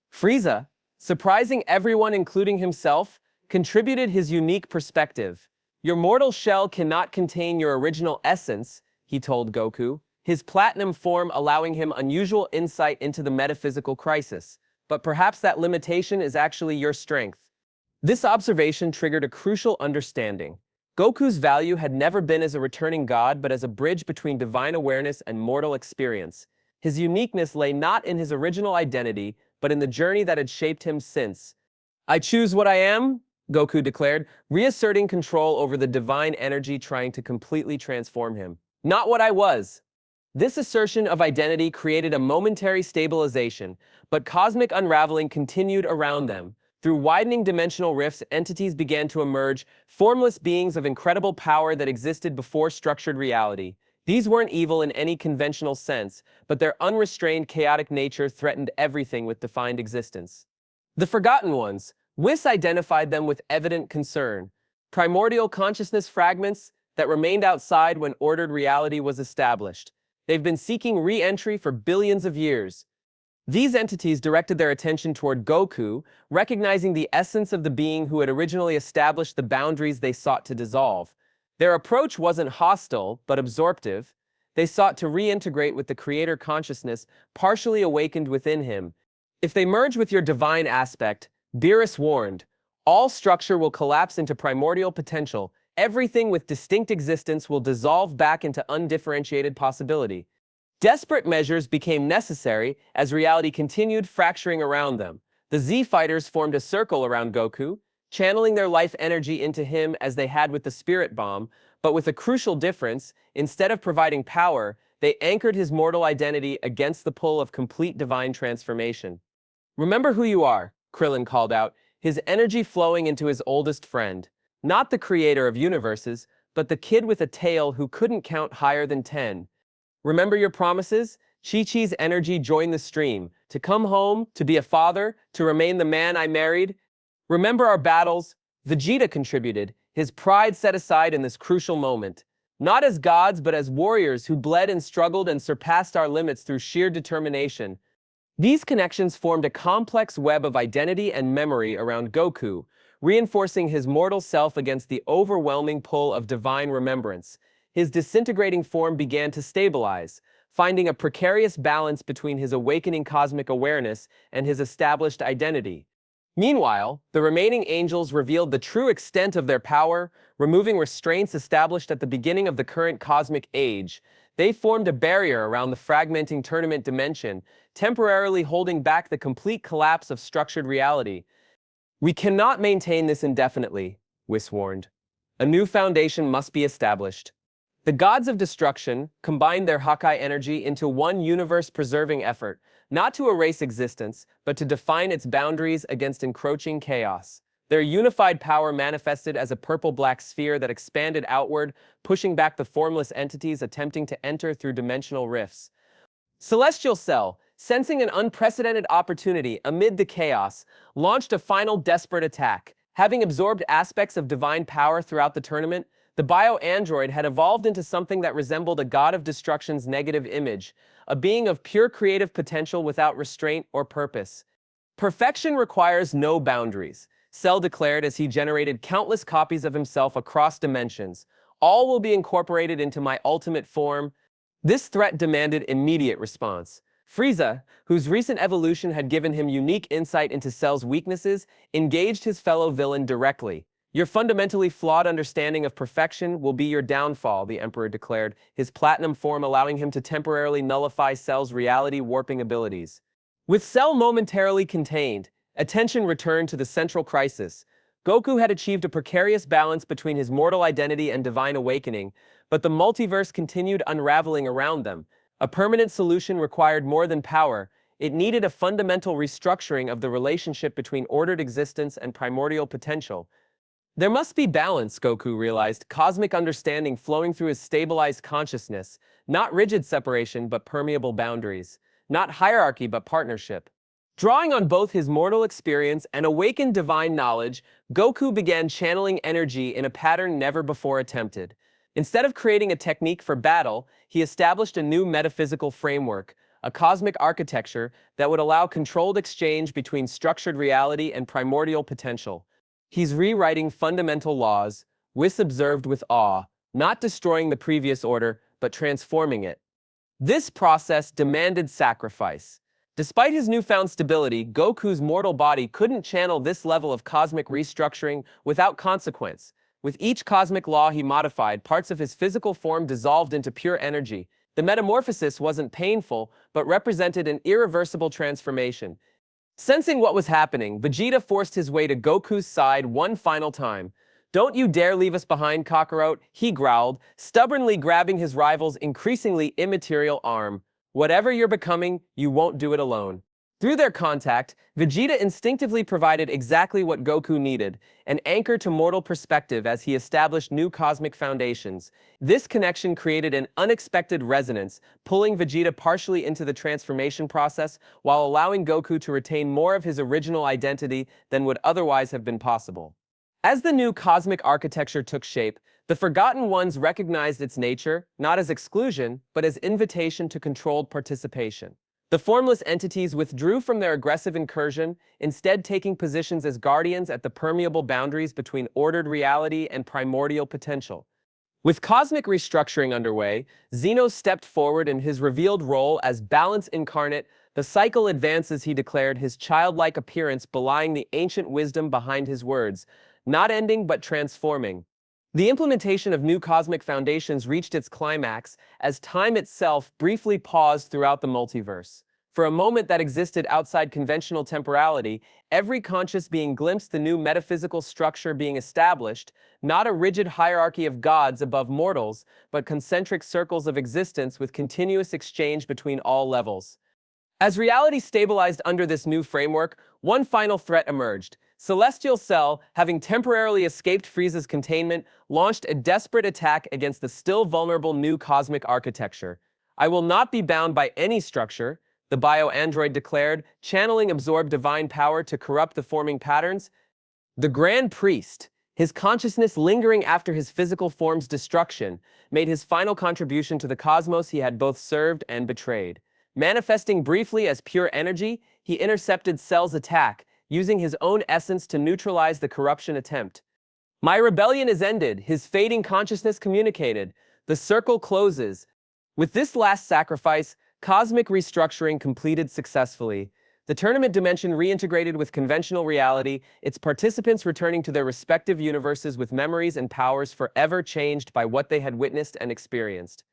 Frieza, surprising everyone including himself, contributed his unique perspective. "Your mortal shell cannot contain your original essence," he told Goku, his platinum form allowing him unusual insight into the metaphysical crisis. "But perhaps that limitation is actually your strength." This observation triggered a crucial understanding. Goku's value had never been as a returning god but as a bridge between divine awareness and mortal experience. His uniqueness lay not in his original identity, but in the journey that had shaped him since. "I choose what I am," Goku declared, reasserting control over the divine energy trying to completely transform him. "Not what I was." This assertion of identity created a momentary stabilization, but cosmic unraveling continued around them. Through widening dimensional rifts, entities began to emerge, formless beings of incredible power that existed before structured reality. These weren't evil in any conventional sense, but their unrestrained, chaotic nature threatened everything with defined existence. The Forgotten Ones. Whis identified them with evident concern. Primordial consciousness fragments that remained outside when ordered reality was established. They've been seeking re-entry for billions of years. These entities directed their attention toward Goku, recognizing the essence of the being who had originally established the boundaries they sought to dissolve. Their approach wasn't hostile, but absorptive. They sought to reintegrate with the creator consciousness partially awakened within him. If they merge with your divine aspect, Beerus warned, all structure will collapse into primordial potential. Everything with distinct existence will dissolve back into undifferentiated possibility. Desperate measures became necessary as reality continued fracturing around them. The Z-Fighters formed a circle around Goku, channeling their life energy into him as they had with the Spirit Bomb, but with a crucial difference: instead of providing power, they anchored his mortal identity against the pull of complete divine transformation. "Remember who you are," Krillin called out, his energy flowing into his oldest friend. Not the creator of universes, but the kid with a tail who couldn't count higher than 10. "Remember your promises?" Chi-Chi's energy joined the stream. "To come home, to be a father, to remain the man I married." "Remember our battles?" Vegeta contributed, his pride set aside in this crucial moment. "Not as gods, but as warriors who bled and struggled and surpassed our limits through sheer determination." These connections formed a complex web of identity and memory around Goku, reinforcing his mortal self against the overwhelming pull of divine remembrance. His disintegrating form began to stabilize, finding a precarious balance between his awakening cosmic awareness and his established identity. Meanwhile, the remaining angels revealed the true extent of their power, removing restraints established at the beginning of the current cosmic age. They formed a barrier around the fragmenting tournament dimension, temporarily holding back the complete collapse of structured reality. "We cannot maintain this indefinitely," Whis warned. "A new foundation must be established." The gods of destruction combined their Hakai energy into one universe-preserving effort, not to erase existence, but to define its boundaries against encroaching chaos. Their unified power manifested as a purple-black sphere that expanded outward, pushing back the formless entities attempting to enter through dimensional rifts. Celestial Cell, sensing an unprecedented opportunity amid the chaos, launched a final desperate attack. Having absorbed aspects of divine power throughout the tournament, the bio-android had evolved into something that resembled a god of destruction's negative image, a being of pure creative potential without restraint or purpose. "Perfection requires no boundaries," Cell declared as he generated countless copies of himself across dimensions. "All will be incorporated into my ultimate form." This threat demanded immediate response. Frieza, whose recent evolution had given him unique insight into Cell's weaknesses, engaged his fellow villain directly. "Your fundamentally flawed understanding of perfection will be your downfall," the Emperor declared, his platinum form allowing him to temporarily nullify Cell's reality-warping abilities. With Cell momentarily contained, attention returned to the central crisis. Goku had achieved a precarious balance between his mortal identity and divine awakening, but the multiverse continued unraveling around them. A permanent solution required more than power. It needed a fundamental restructuring of the relationship between ordered existence and primordial potential. There must be balance, Goku realized, cosmic understanding flowing through his stabilized consciousness, not rigid separation but permeable boundaries, not hierarchy but partnership. Drawing on both his mortal experience and awakened divine knowledge, Goku began channeling energy in a pattern never before attempted. Instead of creating a technique for battle, he established a new metaphysical framework, a cosmic architecture that would allow controlled exchange between structured reality and primordial potential. "He's rewriting fundamental laws," Whis observed with awe, "not destroying the previous order, but transforming it." This process demanded sacrifice. Despite his newfound stability, Goku's mortal body couldn't channel this level of cosmic restructuring without consequence. With each cosmic law he modified, parts of his physical form dissolved into pure energy. The metamorphosis wasn't painful, but represented an irreversible transformation. Sensing what was happening, Vegeta forced his way to Goku's side one final time. "Don't you dare leave us behind, Kakarot," he growled, stubbornly grabbing his rival's increasingly immaterial arm. "Whatever you're becoming, you won't do it alone." Through their contact, Vegeta instinctively provided exactly what Goku needed, an anchor to mortal perspective as he established new cosmic foundations. This connection created an unexpected resonance, pulling Vegeta partially into the transformation process while allowing Goku to retain more of his original identity than would otherwise have been possible. As the new cosmic architecture took shape, the Forgotten Ones recognized its nature, not as exclusion, but as invitation to controlled participation. The formless entities withdrew from their aggressive incursion, instead taking positions as guardians at the permeable boundaries between ordered reality and primordial potential. With cosmic restructuring underway, Zeno stepped forward in his revealed role as Balance Incarnate. The cycle advances, he declared, his childlike appearance belying the ancient wisdom behind his words, not ending but transforming. The implementation of new cosmic foundations reached its climax as time itself briefly paused throughout the multiverse. For a moment that existed outside conventional temporality, every conscious being glimpsed the new metaphysical structure being established, not a rigid hierarchy of gods above mortals, but concentric circles of existence with continuous exchange between all levels. As reality stabilized under this new framework, one final threat emerged. Celestial Cell, having temporarily escaped Frieza's containment, launched a desperate attack against the still vulnerable new cosmic architecture. "I will not be bound by any structure," the bio-android declared, channeling absorbed divine power to corrupt the forming patterns. The Grand Priest, his consciousness lingering after his physical form's destruction, made his final contribution to the cosmos he had both served and betrayed. Manifesting briefly as pure energy, he intercepted Cell's attack, using his own essence to neutralize the corruption attempt. "My rebellion is ended," his fading consciousness communicated. "The circle closes." With this last sacrifice, cosmic restructuring completed successfully. The tournament dimension reintegrated with conventional reality, its participants returning to their respective universes with memories and powers forever changed by what they had witnessed and experienced.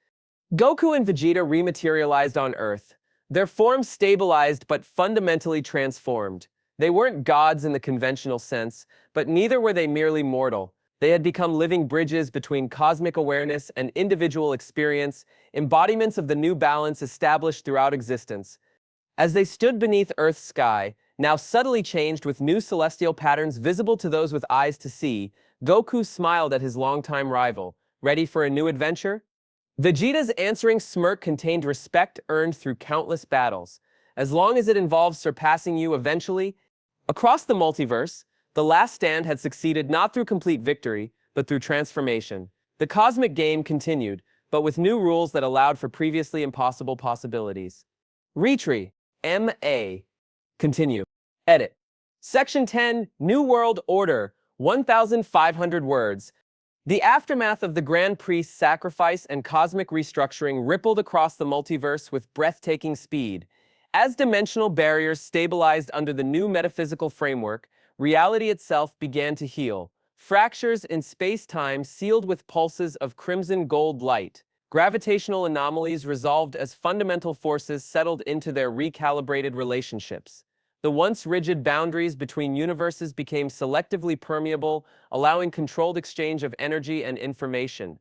Goku and Vegeta rematerialized on Earth. Their forms stabilized but fundamentally transformed. They weren't gods in the conventional sense, but neither were they merely mortal. They had become living bridges between cosmic awareness and individual experience, embodiments of the new balance established throughout existence. As they stood beneath Earth's sky, now subtly changed with new celestial patterns visible to those with eyes to see, Goku smiled at his longtime rival. "Ready for a new adventure?" Vegeta's answering smirk contained respect earned through countless battles. "As long as it involves surpassing you eventually." Across the multiverse, the last stand had succeeded not through complete victory, but through transformation. The cosmic game continued, but with new rules that allowed for previously impossible possibilities. Retry. M.A. Continue. Edit. Section 10, New World Order, 1,500 words. The aftermath of the Grand Priest's sacrifice and cosmic restructuring rippled across the multiverse with breathtaking speed. As dimensional barriers stabilized under the new metaphysical framework, reality itself began to heal. Fractures in space-time sealed with pulses of crimson gold light. Gravitational anomalies resolved as fundamental forces settled into their recalibrated relationships. The once rigid boundaries between universes became selectively permeable, allowing controlled exchange of energy and information.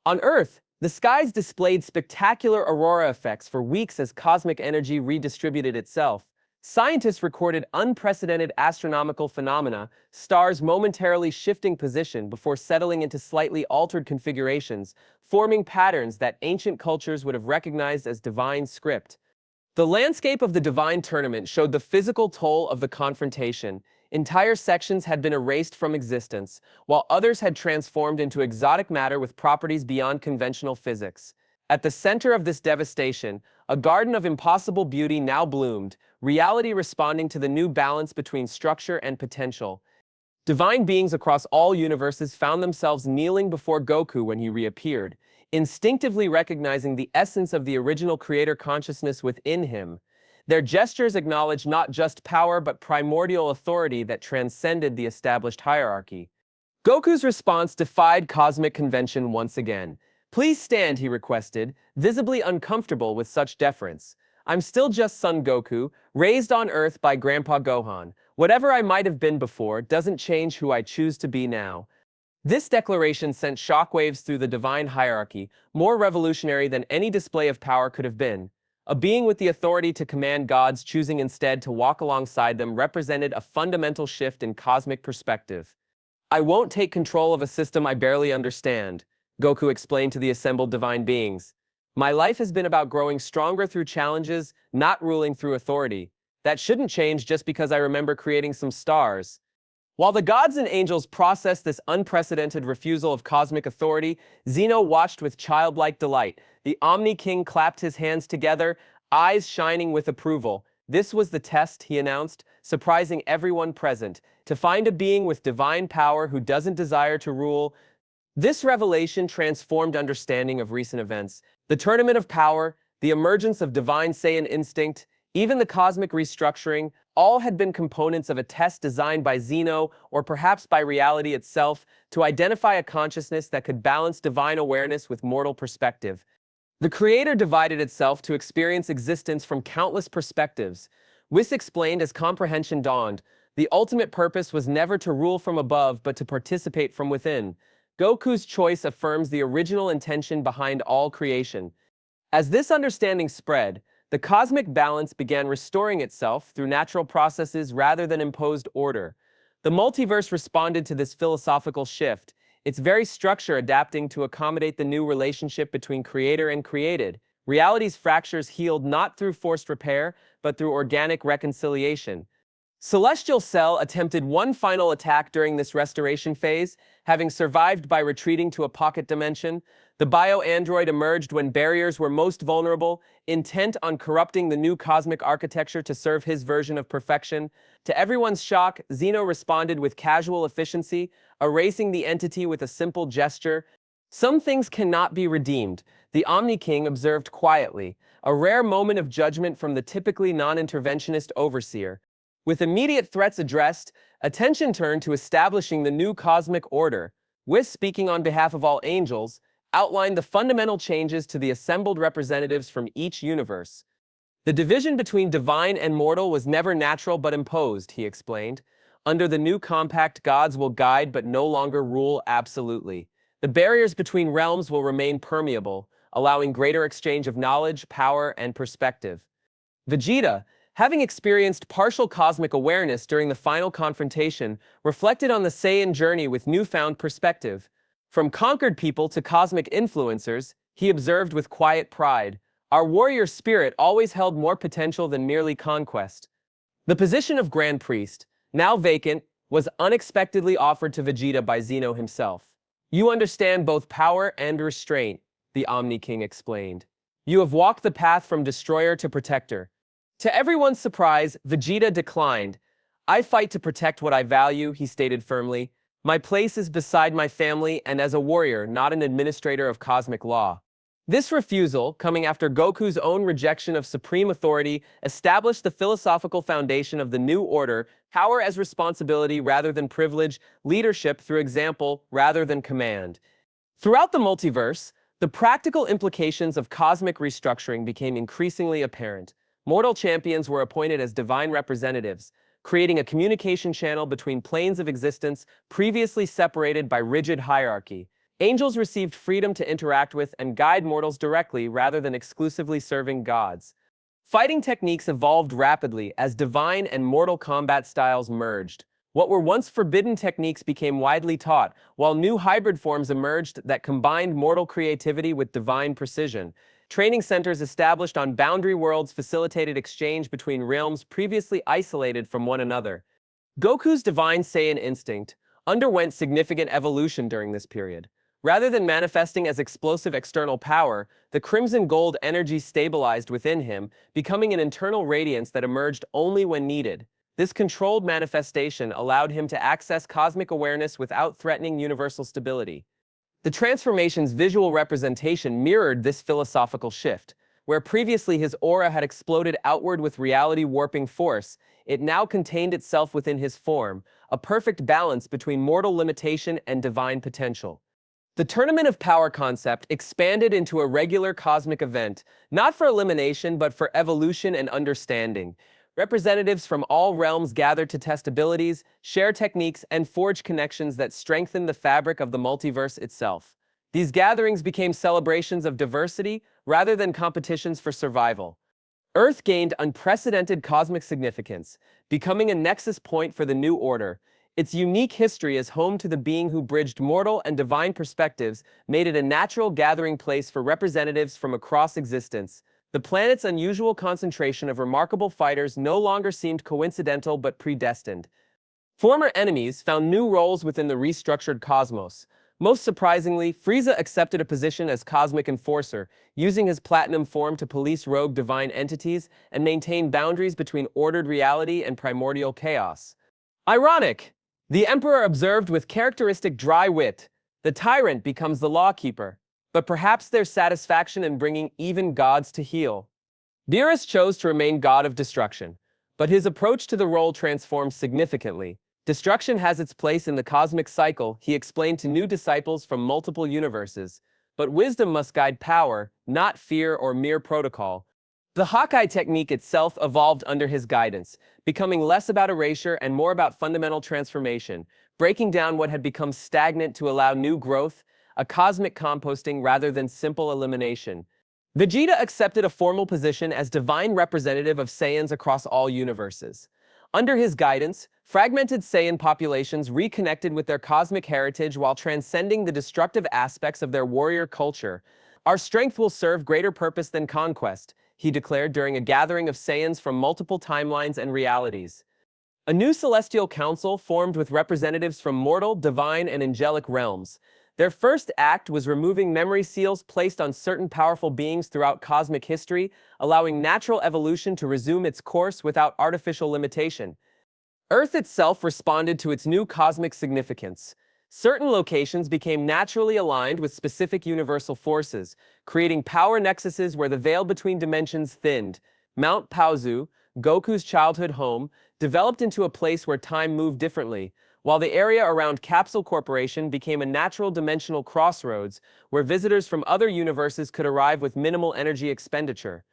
On Earth, the skies displayed spectacular aurora effects for weeks as cosmic energy redistributed itself. Scientists recorded unprecedented astronomical phenomena, stars momentarily shifting position before settling into slightly altered configurations, forming patterns that ancient cultures would have recognized as divine script. The landscape of the Divine Tournament showed the physical toll of the confrontation. Entire sections had been erased from existence, while others had transformed into exotic matter with properties beyond conventional physics. At the center of this devastation, a garden of impossible beauty now bloomed, reality responding to the new balance between structure and potential. Divine beings across all universes found themselves kneeling before Goku when he reappeared, instinctively recognizing the essence of the original creator consciousness within him. Their gestures acknowledged not just power but primordial authority that transcended the established hierarchy. Goku's response defied cosmic convention once again. "Please stand," he requested, visibly uncomfortable with such deference. "I'm still just Son Goku, raised on Earth by Grandpa Gohan. Whatever I might have been before doesn't change who I choose to be now." This declaration sent shockwaves through the divine hierarchy, more revolutionary than any display of power could have been. A being with the authority to command gods choosing instead to walk alongside them represented a fundamental shift in cosmic perspective. "I won't take control of a system I barely understand," Goku explained to the assembled divine beings. "My life has been about growing stronger through challenges, not ruling through authority. That shouldn't change just because I remember creating some stars." While the gods and angels processed this unprecedented refusal of cosmic authority, Zeno watched with childlike delight. The Omni King clapped his hands together, eyes shining with approval. This was the test, he announced, surprising everyone present, to find a being with divine power who doesn't desire to rule. This revelation transformed understanding of recent events. The tournament of power, the emergence of divine Saiyan instinct, even the cosmic restructuring, all had been components of a test designed by Zeno, or perhaps by reality itself, to identify a consciousness that could balance divine awareness with mortal perspective. The Creator divided itself to experience existence from countless perspectives. Whis explained as comprehension dawned, the ultimate purpose was never to rule from above but to participate from within. Goku's choice affirms the original intention behind all creation. As this understanding spread, the cosmic balance began restoring itself through natural processes rather than imposed order. The multiverse responded to this philosophical shift, its very structure adapting to accommodate the new relationship between creator and created. Reality's fractures healed not through forced repair, but through organic reconciliation. Celestial Cell attempted one final attack during this restoration phase, having survived by retreating to a pocket dimension. The bio-android emerged when barriers were most vulnerable, intent on corrupting the new cosmic architecture to serve his version of perfection. To everyone's shock, Zeno responded with casual efficiency, erasing the entity with a simple gesture. "Some things cannot be redeemed," the Omni King observed quietly, a rare moment of judgment from the typically non-interventionist overseer. With immediate threats addressed, attention turned to establishing the new cosmic order. Whis, speaking on behalf of all angels, outlined the fundamental changes to the assembled representatives from each universe. "The division between divine and mortal was never natural but imposed," he explained. "Under the new compact, gods will guide but no longer rule absolutely. The barriers between realms will remain permeable, allowing greater exchange of knowledge, power, and perspective." Vegeta, having experienced partial cosmic awareness during the final confrontation, reflected on the Saiyan journey with newfound perspective. From conquered people to cosmic influencers, he observed with quiet pride, "Our warrior spirit always held more potential than merely conquest." The position of Grand Priest, now vacant, was unexpectedly offered to Vegeta by Zeno himself. "You understand both power and restraint," the Omni King explained. "You have walked the path from destroyer to protector." To everyone's surprise, Vegeta declined. "I fight to protect what I value," he stated firmly. "My place is beside my family and as a warrior, not an administrator of cosmic law." This refusal, coming after Goku's own rejection of supreme authority, established the philosophical foundation of the new order: power as responsibility rather than privilege, leadership through example rather than command. Throughout the multiverse, the practical implications of cosmic restructuring became increasingly apparent. Mortal champions were appointed as divine representatives, creating a communication channel between planes of existence previously separated by rigid hierarchy. Angels received freedom to interact with and guide mortals directly rather than exclusively serving gods. Fighting techniques evolved rapidly as divine and mortal combat styles merged. What were once forbidden techniques became widely taught, while new hybrid forms emerged that combined mortal creativity with divine precision. Training centers established on boundary worlds facilitated exchange between realms previously isolated from one another. Goku's divine Saiyan instinct underwent significant evolution during this period. Rather than manifesting as explosive external power, the crimson gold energy stabilized within him, becoming an internal radiance that emerged only when needed. This controlled manifestation allowed him to access cosmic awareness without threatening universal stability. The transformation's visual representation mirrored this philosophical shift. Where previously his aura had exploded outward with reality-warping force, it now contained itself within his form, a perfect balance between mortal limitation and divine potential. The Tournament of Power concept expanded into a regular cosmic event, not for elimination but for evolution and understanding. Representatives from all realms gathered to test abilities, share techniques, and forge connections that strengthen the fabric of the multiverse itself. These gatherings became celebrations of diversity rather than competitions for survival. Earth gained unprecedented cosmic significance, becoming a nexus point for the new order. Its unique history as home to the being who bridged mortal and divine perspectives made it a natural gathering place for representatives from across existence. The planet's unusual concentration of remarkable fighters no longer seemed coincidental but predestined. Former enemies found new roles within the restructured cosmos. Most surprisingly, Frieza accepted a position as Cosmic Enforcer, using his platinum form to police rogue divine entities and maintain boundaries between ordered reality and primordial chaos. Ironic! The Emperor observed with characteristic dry wit. The tyrant becomes the lawkeeper, but perhaps there's satisfaction in bringing even gods to heel. Beerus chose to remain god of destruction, but his approach to the role transformed significantly. Destruction has its place in the cosmic cycle, he explained to new disciples from multiple universes, but wisdom must guide power, not fear or mere protocol. The Hawkeye technique itself evolved under his guidance, becoming less about erasure and more about fundamental transformation, breaking down what had become stagnant to allow new growth, a cosmic composting rather than simple elimination. Vegeta accepted a formal position as divine representative of Saiyans across all universes. Under his guidance, fragmented Saiyan populations reconnected with their cosmic heritage while transcending the destructive aspects of their warrior culture. Our strength will serve greater purpose than conquest, he declared during a gathering of Saiyans from multiple timelines and realities. A new celestial council formed with representatives from mortal, divine, and angelic realms. Their first act was removing memory seals placed on certain powerful beings throughout cosmic history, allowing natural evolution to resume its course without artificial limitation. Earth itself responded to its new cosmic significance. Certain locations became naturally aligned with specific universal forces, creating power nexuses where the veil between dimensions thinned. Mount Paozu, Goku's childhood home, developed into a place where time moved differently, while the area around Capsule Corporation became a natural dimensional crossroads where visitors from other universes could arrive with minimal energy expenditure.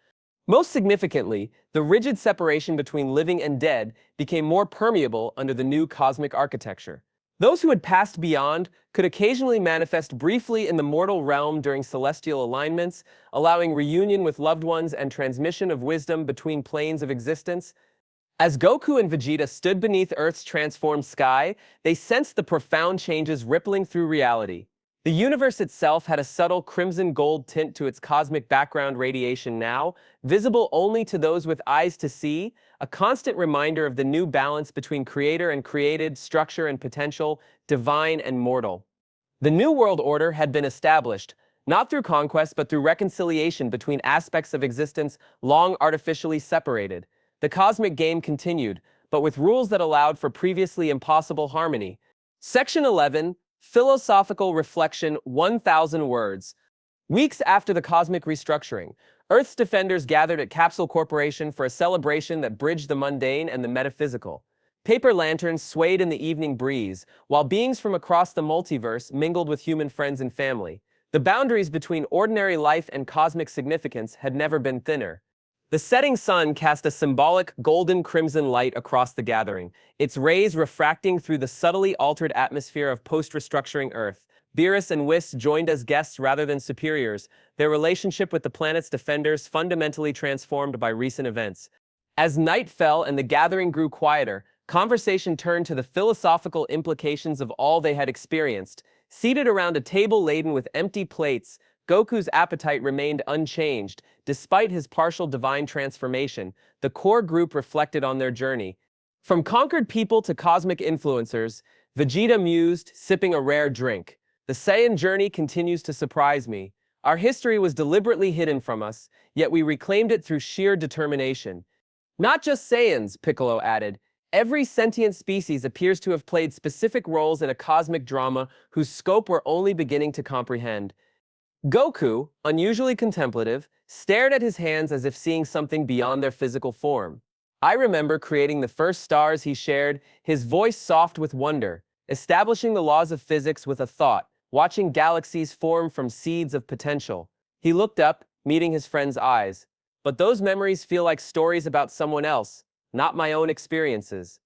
Most significantly, the rigid separation between living and dead became more permeable under the new cosmic architecture. Those who had passed beyond could occasionally manifest briefly in the mortal realm during celestial alignments, allowing reunion with loved ones and transmission of wisdom between planes of existence. As Goku and Vegeta stood beneath Earth's transformed sky, they sensed the profound changes rippling through reality. The universe itself had a subtle crimson-gold tint to its cosmic background radiation now, visible only to those with eyes to see, a constant reminder of the new balance between creator and created, structure and potential, divine and mortal. The New World Order had been established, not through conquest but through reconciliation between aspects of existence long artificially separated. The cosmic game continued, but with rules that allowed for previously impossible harmony. Section 11, Philosophical Reflection, 1,000 words. Weeks after the cosmic restructuring, Earth's defenders gathered at Capsule Corporation for a celebration that bridged the mundane and the metaphysical. Paper lanterns swayed in the evening breeze, while beings from across the multiverse mingled with human friends and family. The boundaries between ordinary life and cosmic significance had never been thinner. The setting sun cast a symbolic golden-crimson light across the gathering, its rays refracting through the subtly altered atmosphere of post-restructuring Earth. Beerus and Whis joined as guests rather than superiors, their relationship with the planet's defenders fundamentally transformed by recent events. As night fell and the gathering grew quieter, conversation turned to the philosophical implications of all they had experienced. Seated around a table laden with empty plates, Goku's appetite remained unchanged. Despite his partial divine transformation, the core group reflected on their journey. From conquered people to cosmic influencers, Vegeta mused, sipping a rare drink. The Saiyan journey continues to surprise me. Our history was deliberately hidden from us, yet we reclaimed it through sheer determination. Not just Saiyans, Piccolo added. Every sentient species appears to have played specific roles in a cosmic drama whose scope we're only beginning to comprehend. Goku, unusually contemplative, stared at his hands as if seeing something beyond their physical form. I remember creating the first stars he shared, his voice soft with wonder, establishing the laws of physics with a thought, watching galaxies form from seeds of potential. He looked up, meeting his friend's eyes. But those memories feel like stories about someone else, not my own experiences.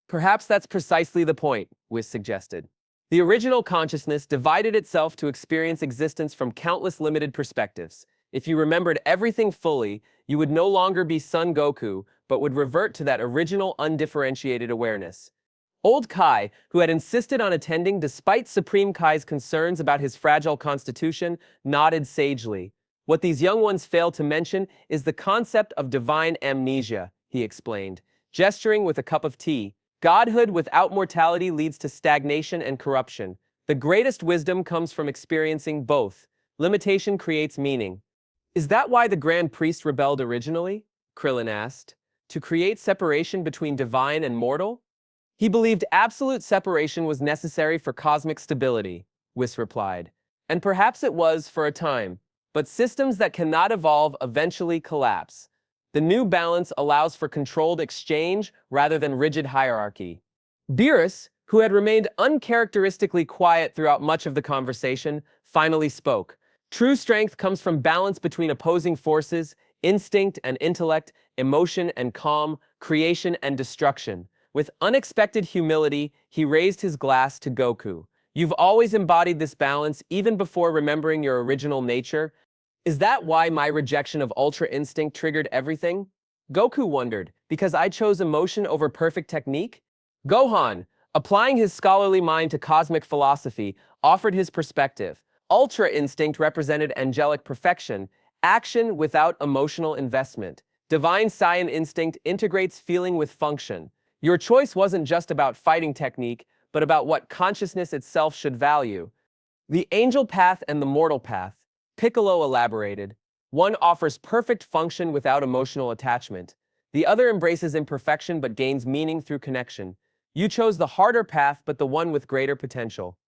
Perhaps that's precisely the point, Whis suggested. The original consciousness divided itself to experience existence from countless limited perspectives. If you remembered everything fully, you would no longer be Son Goku, but would revert to that original undifferentiated awareness. Old Kai, who had insisted on attending despite Supreme Kai's concerns about his fragile constitution, nodded sagely. What these young ones fail to mention is the concept of divine amnesia, he explained, gesturing with a cup of tea. Godhood without mortality leads to stagnation and corruption. The greatest wisdom comes from experiencing both. Limitation creates meaning. Is that why the Grand Priest rebelled originally? Krillin asked. To create separation between divine and mortal? He believed absolute separation was necessary for cosmic stability, Whis replied. And perhaps it was for a time. But systems that cannot evolve eventually collapse. The new balance allows for controlled exchange rather than rigid hierarchy. Beerus, who had remained uncharacteristically quiet throughout much of the conversation, finally spoke. True strength comes from balance between opposing forces, instinct and intellect, emotion and calm, creation and destruction. With unexpected humility, he raised his glass to Goku. You've always embodied this balance even before remembering your original nature. Is that why my rejection of Ultra Instinct triggered everything? Goku wondered, because I chose emotion over perfect technique? Gohan, applying his scholarly mind to cosmic philosophy, offered his perspective. Ultra Instinct represented angelic perfection, action without emotional investment. Divine Saiyan Instinct integrates feeling with function. Your choice wasn't just about fighting technique, but about what consciousness itself should value. The angel path and the mortal path. Piccolo elaborated. One offers perfect function without emotional attachment. The other embraces imperfection but gains meaning through connection. You chose the harder path but the one with greater potential.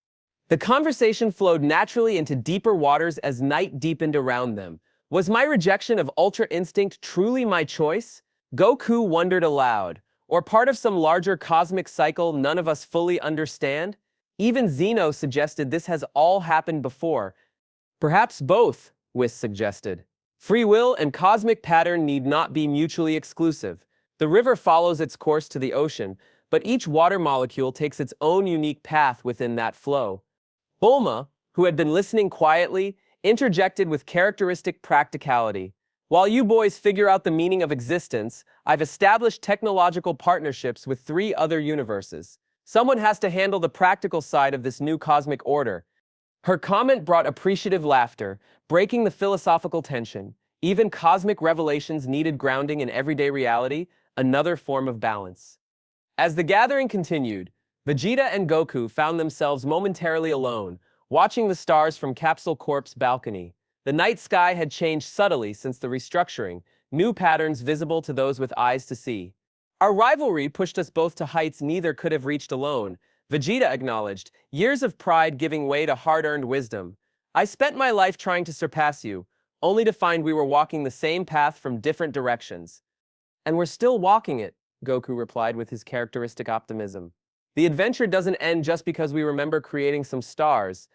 The conversation flowed naturally into deeper waters as night deepened around them. Was my rejection of Ultra Instinct truly my choice? Goku wondered aloud. Or part of some larger cosmic cycle none of us fully understand? Even Zeno suggested this has all happened before. Perhaps both, Whis suggested. Free will and cosmic pattern need not be mutually exclusive. The river follows its course to the ocean, but each water molecule takes its own unique path within that flow. Bulma, who had been listening quietly, interjected with characteristic practicality. While you boys figure out the meaning of existence, I've established technological partnerships with 3 other universes. Someone has to handle the practical side of this new cosmic order. Her comment brought appreciative laughter, breaking the philosophical tension. Even cosmic revelations needed grounding in everyday reality, another form of balance. As the gathering continued, Vegeta and Goku found themselves momentarily alone, watching the stars from Capsule Corp's balcony. The night sky had changed subtly since the restructuring, new patterns visible to those with eyes to see. Our rivalry pushed us both to heights neither could have reached alone, Vegeta acknowledged, years of pride giving way to hard-earned wisdom. I spent my life trying to surpass you, only to find we were walking the same path from different directions. And we're still walking it, Goku replied with his characteristic optimism. The adventure doesn't end just because we remember creating some stars.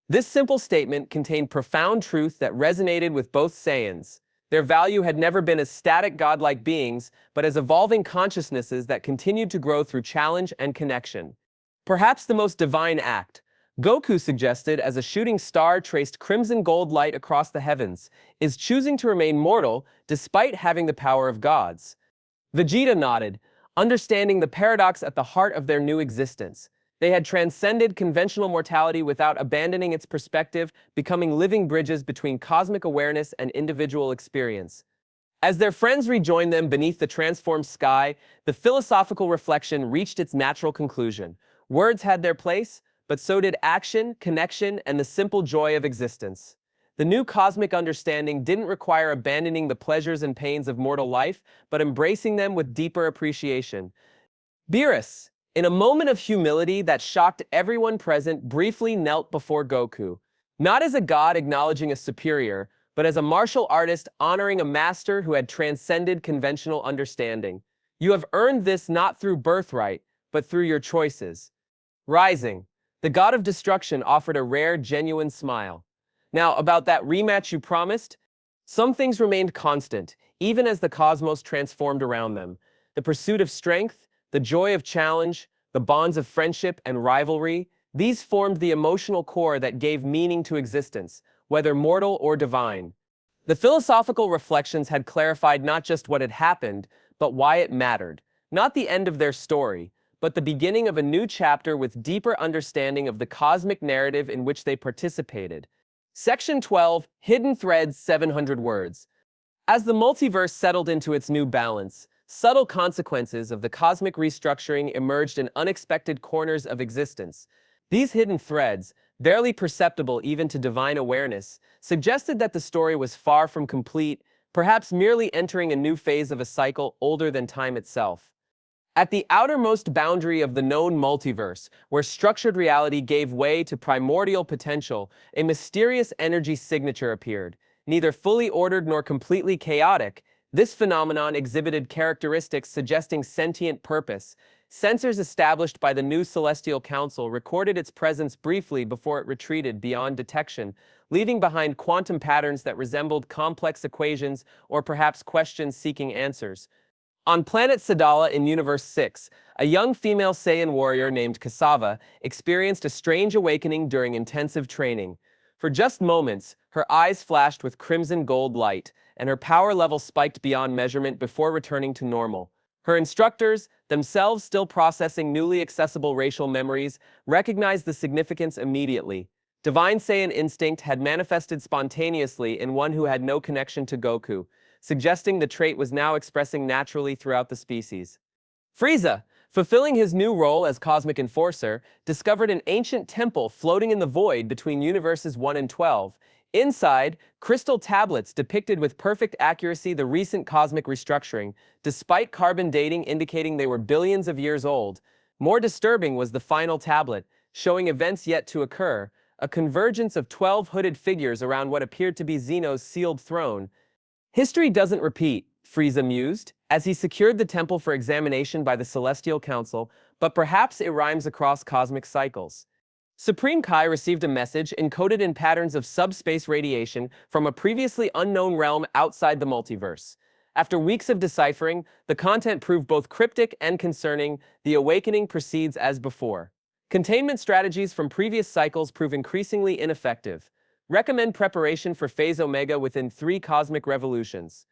This simple statement contained profound truth that resonated with both Saiyans. Their value had never been as static godlike beings, but as evolving consciousnesses that continued to grow through challenge and connection. Perhaps the most divine act, Goku suggested as a shooting star traced crimson gold light across the heavens, is choosing to remain mortal despite having the power of gods. Vegeta nodded, understanding the paradox at the heart of their new existence. They had transcended conventional mortality without abandoning its perspective, becoming living bridges between cosmic awareness and individual experience. As their friends rejoined them beneath the transformed sky, the philosophical reflection reached its natural conclusion. Words had their place, but so did action, connection, and the simple joy of existence. The new cosmic understanding didn't require abandoning the pleasures and pains of mortal life, but embracing them with deeper appreciation. Beerus, in a moment of humility that shocked everyone present, briefly knelt before Goku. Not as a god acknowledging a superior, but as a martial artist honoring a master who had transcended conventional understanding. You have earned this not through birthright, but through your choices. Rising, the god of destruction offered a rare, genuine smile. Now, about that rematch you promised, some things remained constant, even as the cosmos transformed around them. The pursuit of strength, the joy of challenge, the bonds of friendship and rivalry, these formed the emotional core that gave meaning to existence, whether mortal or divine. The philosophical reflections had clarified not just what had happened, but why it mattered. Not the end of their story, but the beginning of a new chapter with deeper understanding of the cosmic narrative in which they participated. Section 12, Hidden Threads, 700 Words. As the multiverse settled into its new balance, subtle consequences of the cosmic restructuring emerged in unexpected corners of existence. These hidden threads, barely perceptible even to divine awareness, suggested that the story was far from complete, perhaps merely entering a new phase of a cycle older than time itself. At the outermost boundary of the known multiverse, where structured reality gave way to primordial potential, a mysterious energy signature appeared. Neither fully ordered nor completely chaotic, this phenomenon exhibited characteristics suggesting sentient purpose. Sensors established by the new Celestial Council recorded its presence briefly before it retreated beyond detection, leaving behind quantum patterns that resembled complex equations or perhaps questions seeking answers. On planet Sadala in Universe 6, a young female Saiyan warrior named Cassava experienced a strange awakening during intensive training. For just moments, her eyes flashed with crimson gold light, and her power level spiked beyond measurement before returning to normal. Her instructors, themselves still processing newly accessible racial memories, recognized the significance immediately. Divine Saiyan instinct had manifested spontaneously in one who had no connection to Goku, suggesting the trait was now expressing naturally throughout the species. Frieza, fulfilling his new role as Cosmic Enforcer, discovered an ancient temple floating in the void between Universes 1 and 12. Inside, crystal tablets depicted with perfect accuracy the recent cosmic restructuring, despite carbon dating indicating they were billions of years old. More disturbing was the final tablet, showing events yet to occur, a convergence of 12 hooded figures around what appeared to be Zeno's sealed throne. History doesn't repeat, Frieza mused, as he secured the temple for examination by the Celestial Council, but perhaps it rhymes across cosmic cycles. Supreme Kai received a message encoded in patterns of subspace radiation from a previously unknown realm outside the multiverse. After weeks of deciphering, the content proved both cryptic and concerning. The awakening proceeds as before. Containment strategies from previous cycles prove increasingly ineffective. Recommend preparation for Phase Omega within 3 cosmic revolutions.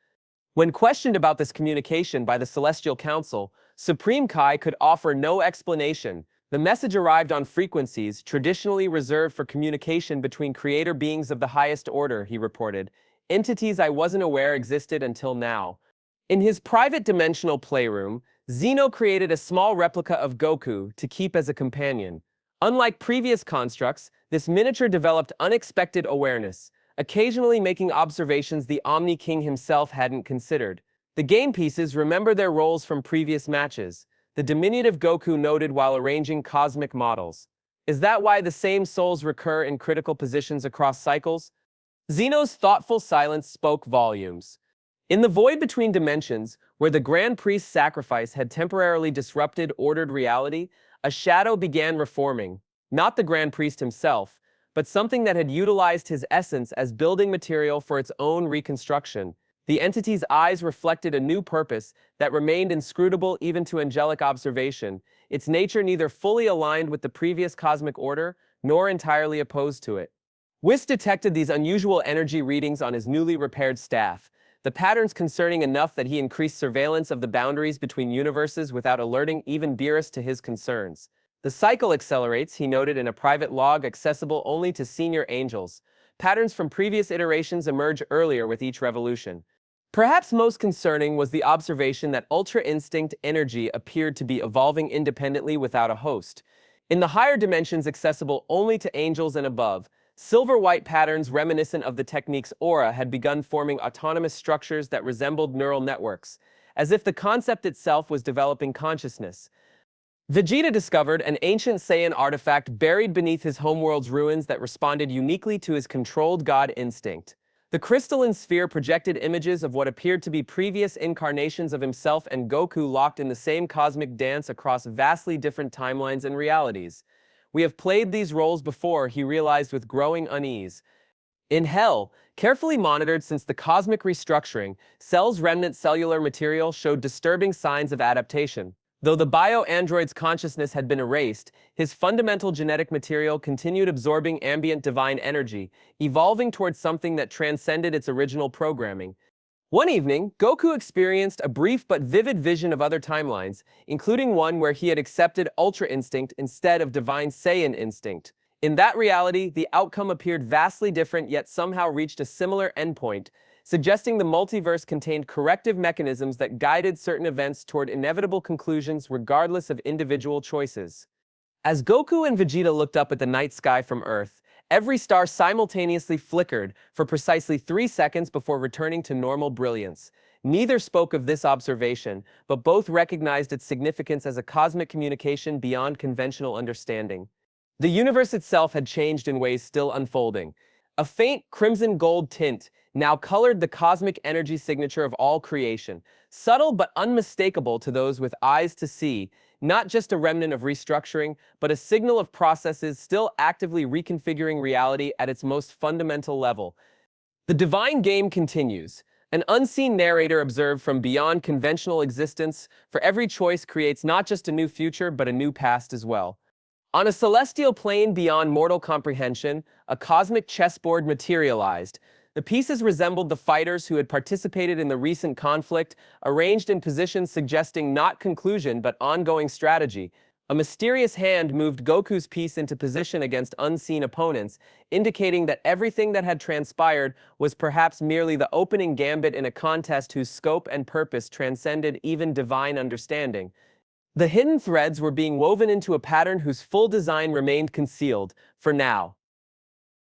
When questioned about this communication by the Celestial Council, Supreme Kai could offer no explanation. The message arrived on frequencies traditionally reserved for communication between creator beings of the highest order, he reported. Entities I wasn't aware existed until now. In his private dimensional playroom, Zeno created a small replica of Goku to keep as a companion. Unlike previous constructs, this miniature developed unexpected awareness, occasionally making observations the Omni King himself hadn't considered. The game pieces remember their roles from previous matches, the diminutive Goku noted while arranging cosmic models. Is that why the same souls recur in critical positions across cycles? Zeno's thoughtful silence spoke volumes. In the void between dimensions, where the Grand Priest's sacrifice had temporarily disrupted ordered reality, a shadow began reforming, not the Grand Priest himself, but something that had utilized his essence as building material for its own reconstruction. The entity's eyes reflected a new purpose that remained inscrutable even to angelic observation, its nature neither fully aligned with the previous cosmic order, nor entirely opposed to it. Whis detected these unusual energy readings on his newly repaired staff, the patterns concerning enough that he increased surveillance of the boundaries between universes without alerting even Beerus to his concerns. The cycle accelerates, he noted in a private log accessible only to senior angels. Patterns from previous iterations emerge earlier with each revolution. Perhaps most concerning was the observation that Ultra Instinct energy appeared to be evolving independently without a host. In the higher dimensions accessible only to angels and above, silver-white patterns reminiscent of the technique's aura had begun forming autonomous structures that resembled neural networks, as if the concept itself was developing consciousness. Vegeta discovered an ancient Saiyan artifact buried beneath his homeworld's ruins that responded uniquely to his controlled god instinct. The crystalline sphere projected images of what appeared to be previous incarnations of himself and Goku locked in the same cosmic dance across vastly different timelines and realities. We have played these roles before, he realized with growing unease. In Hell, carefully monitored since the cosmic restructuring, Cell's remnant cellular material showed disturbing signs of adaptation. Though the bio-android's consciousness had been erased, his fundamental genetic material continued absorbing ambient divine energy, evolving towards something that transcended its original programming. One evening, Goku experienced a brief but vivid vision of other timelines, including one where he had accepted Ultra Instinct instead of Divine Saiyan Instinct. In that reality, the outcome appeared vastly different yet somehow reached a similar endpoint, suggesting the multiverse contained corrective mechanisms that guided certain events toward inevitable conclusions regardless of individual choices. As Goku and Vegeta looked up at the night sky from Earth, every star simultaneously flickered for precisely 3 seconds before returning to normal brilliance. Neither spoke of this observation, but both recognized its significance as a cosmic communication beyond conventional understanding. The universe itself had changed in ways still unfolding. A faint crimson gold tint now colored the cosmic energy signature of all creation, subtle but unmistakable to those with eyes to see, not just a remnant of restructuring, but a signal of processes still actively reconfiguring reality at its most fundamental level. The divine game continues. An unseen narrator observed from beyond conventional existence, for every choice creates not just a new future, but a new past as well. On a celestial plane beyond mortal comprehension, a cosmic chessboard materialized. The pieces resembled the fighters who had participated in the recent conflict, arranged in positions suggesting not conclusion but ongoing strategy. A mysterious hand moved Goku's piece into position against unseen opponents, indicating that everything that had transpired was perhaps merely the opening gambit in a contest whose scope and purpose transcended even divine understanding. The hidden threads were being woven into a pattern whose full design remained concealed, for now.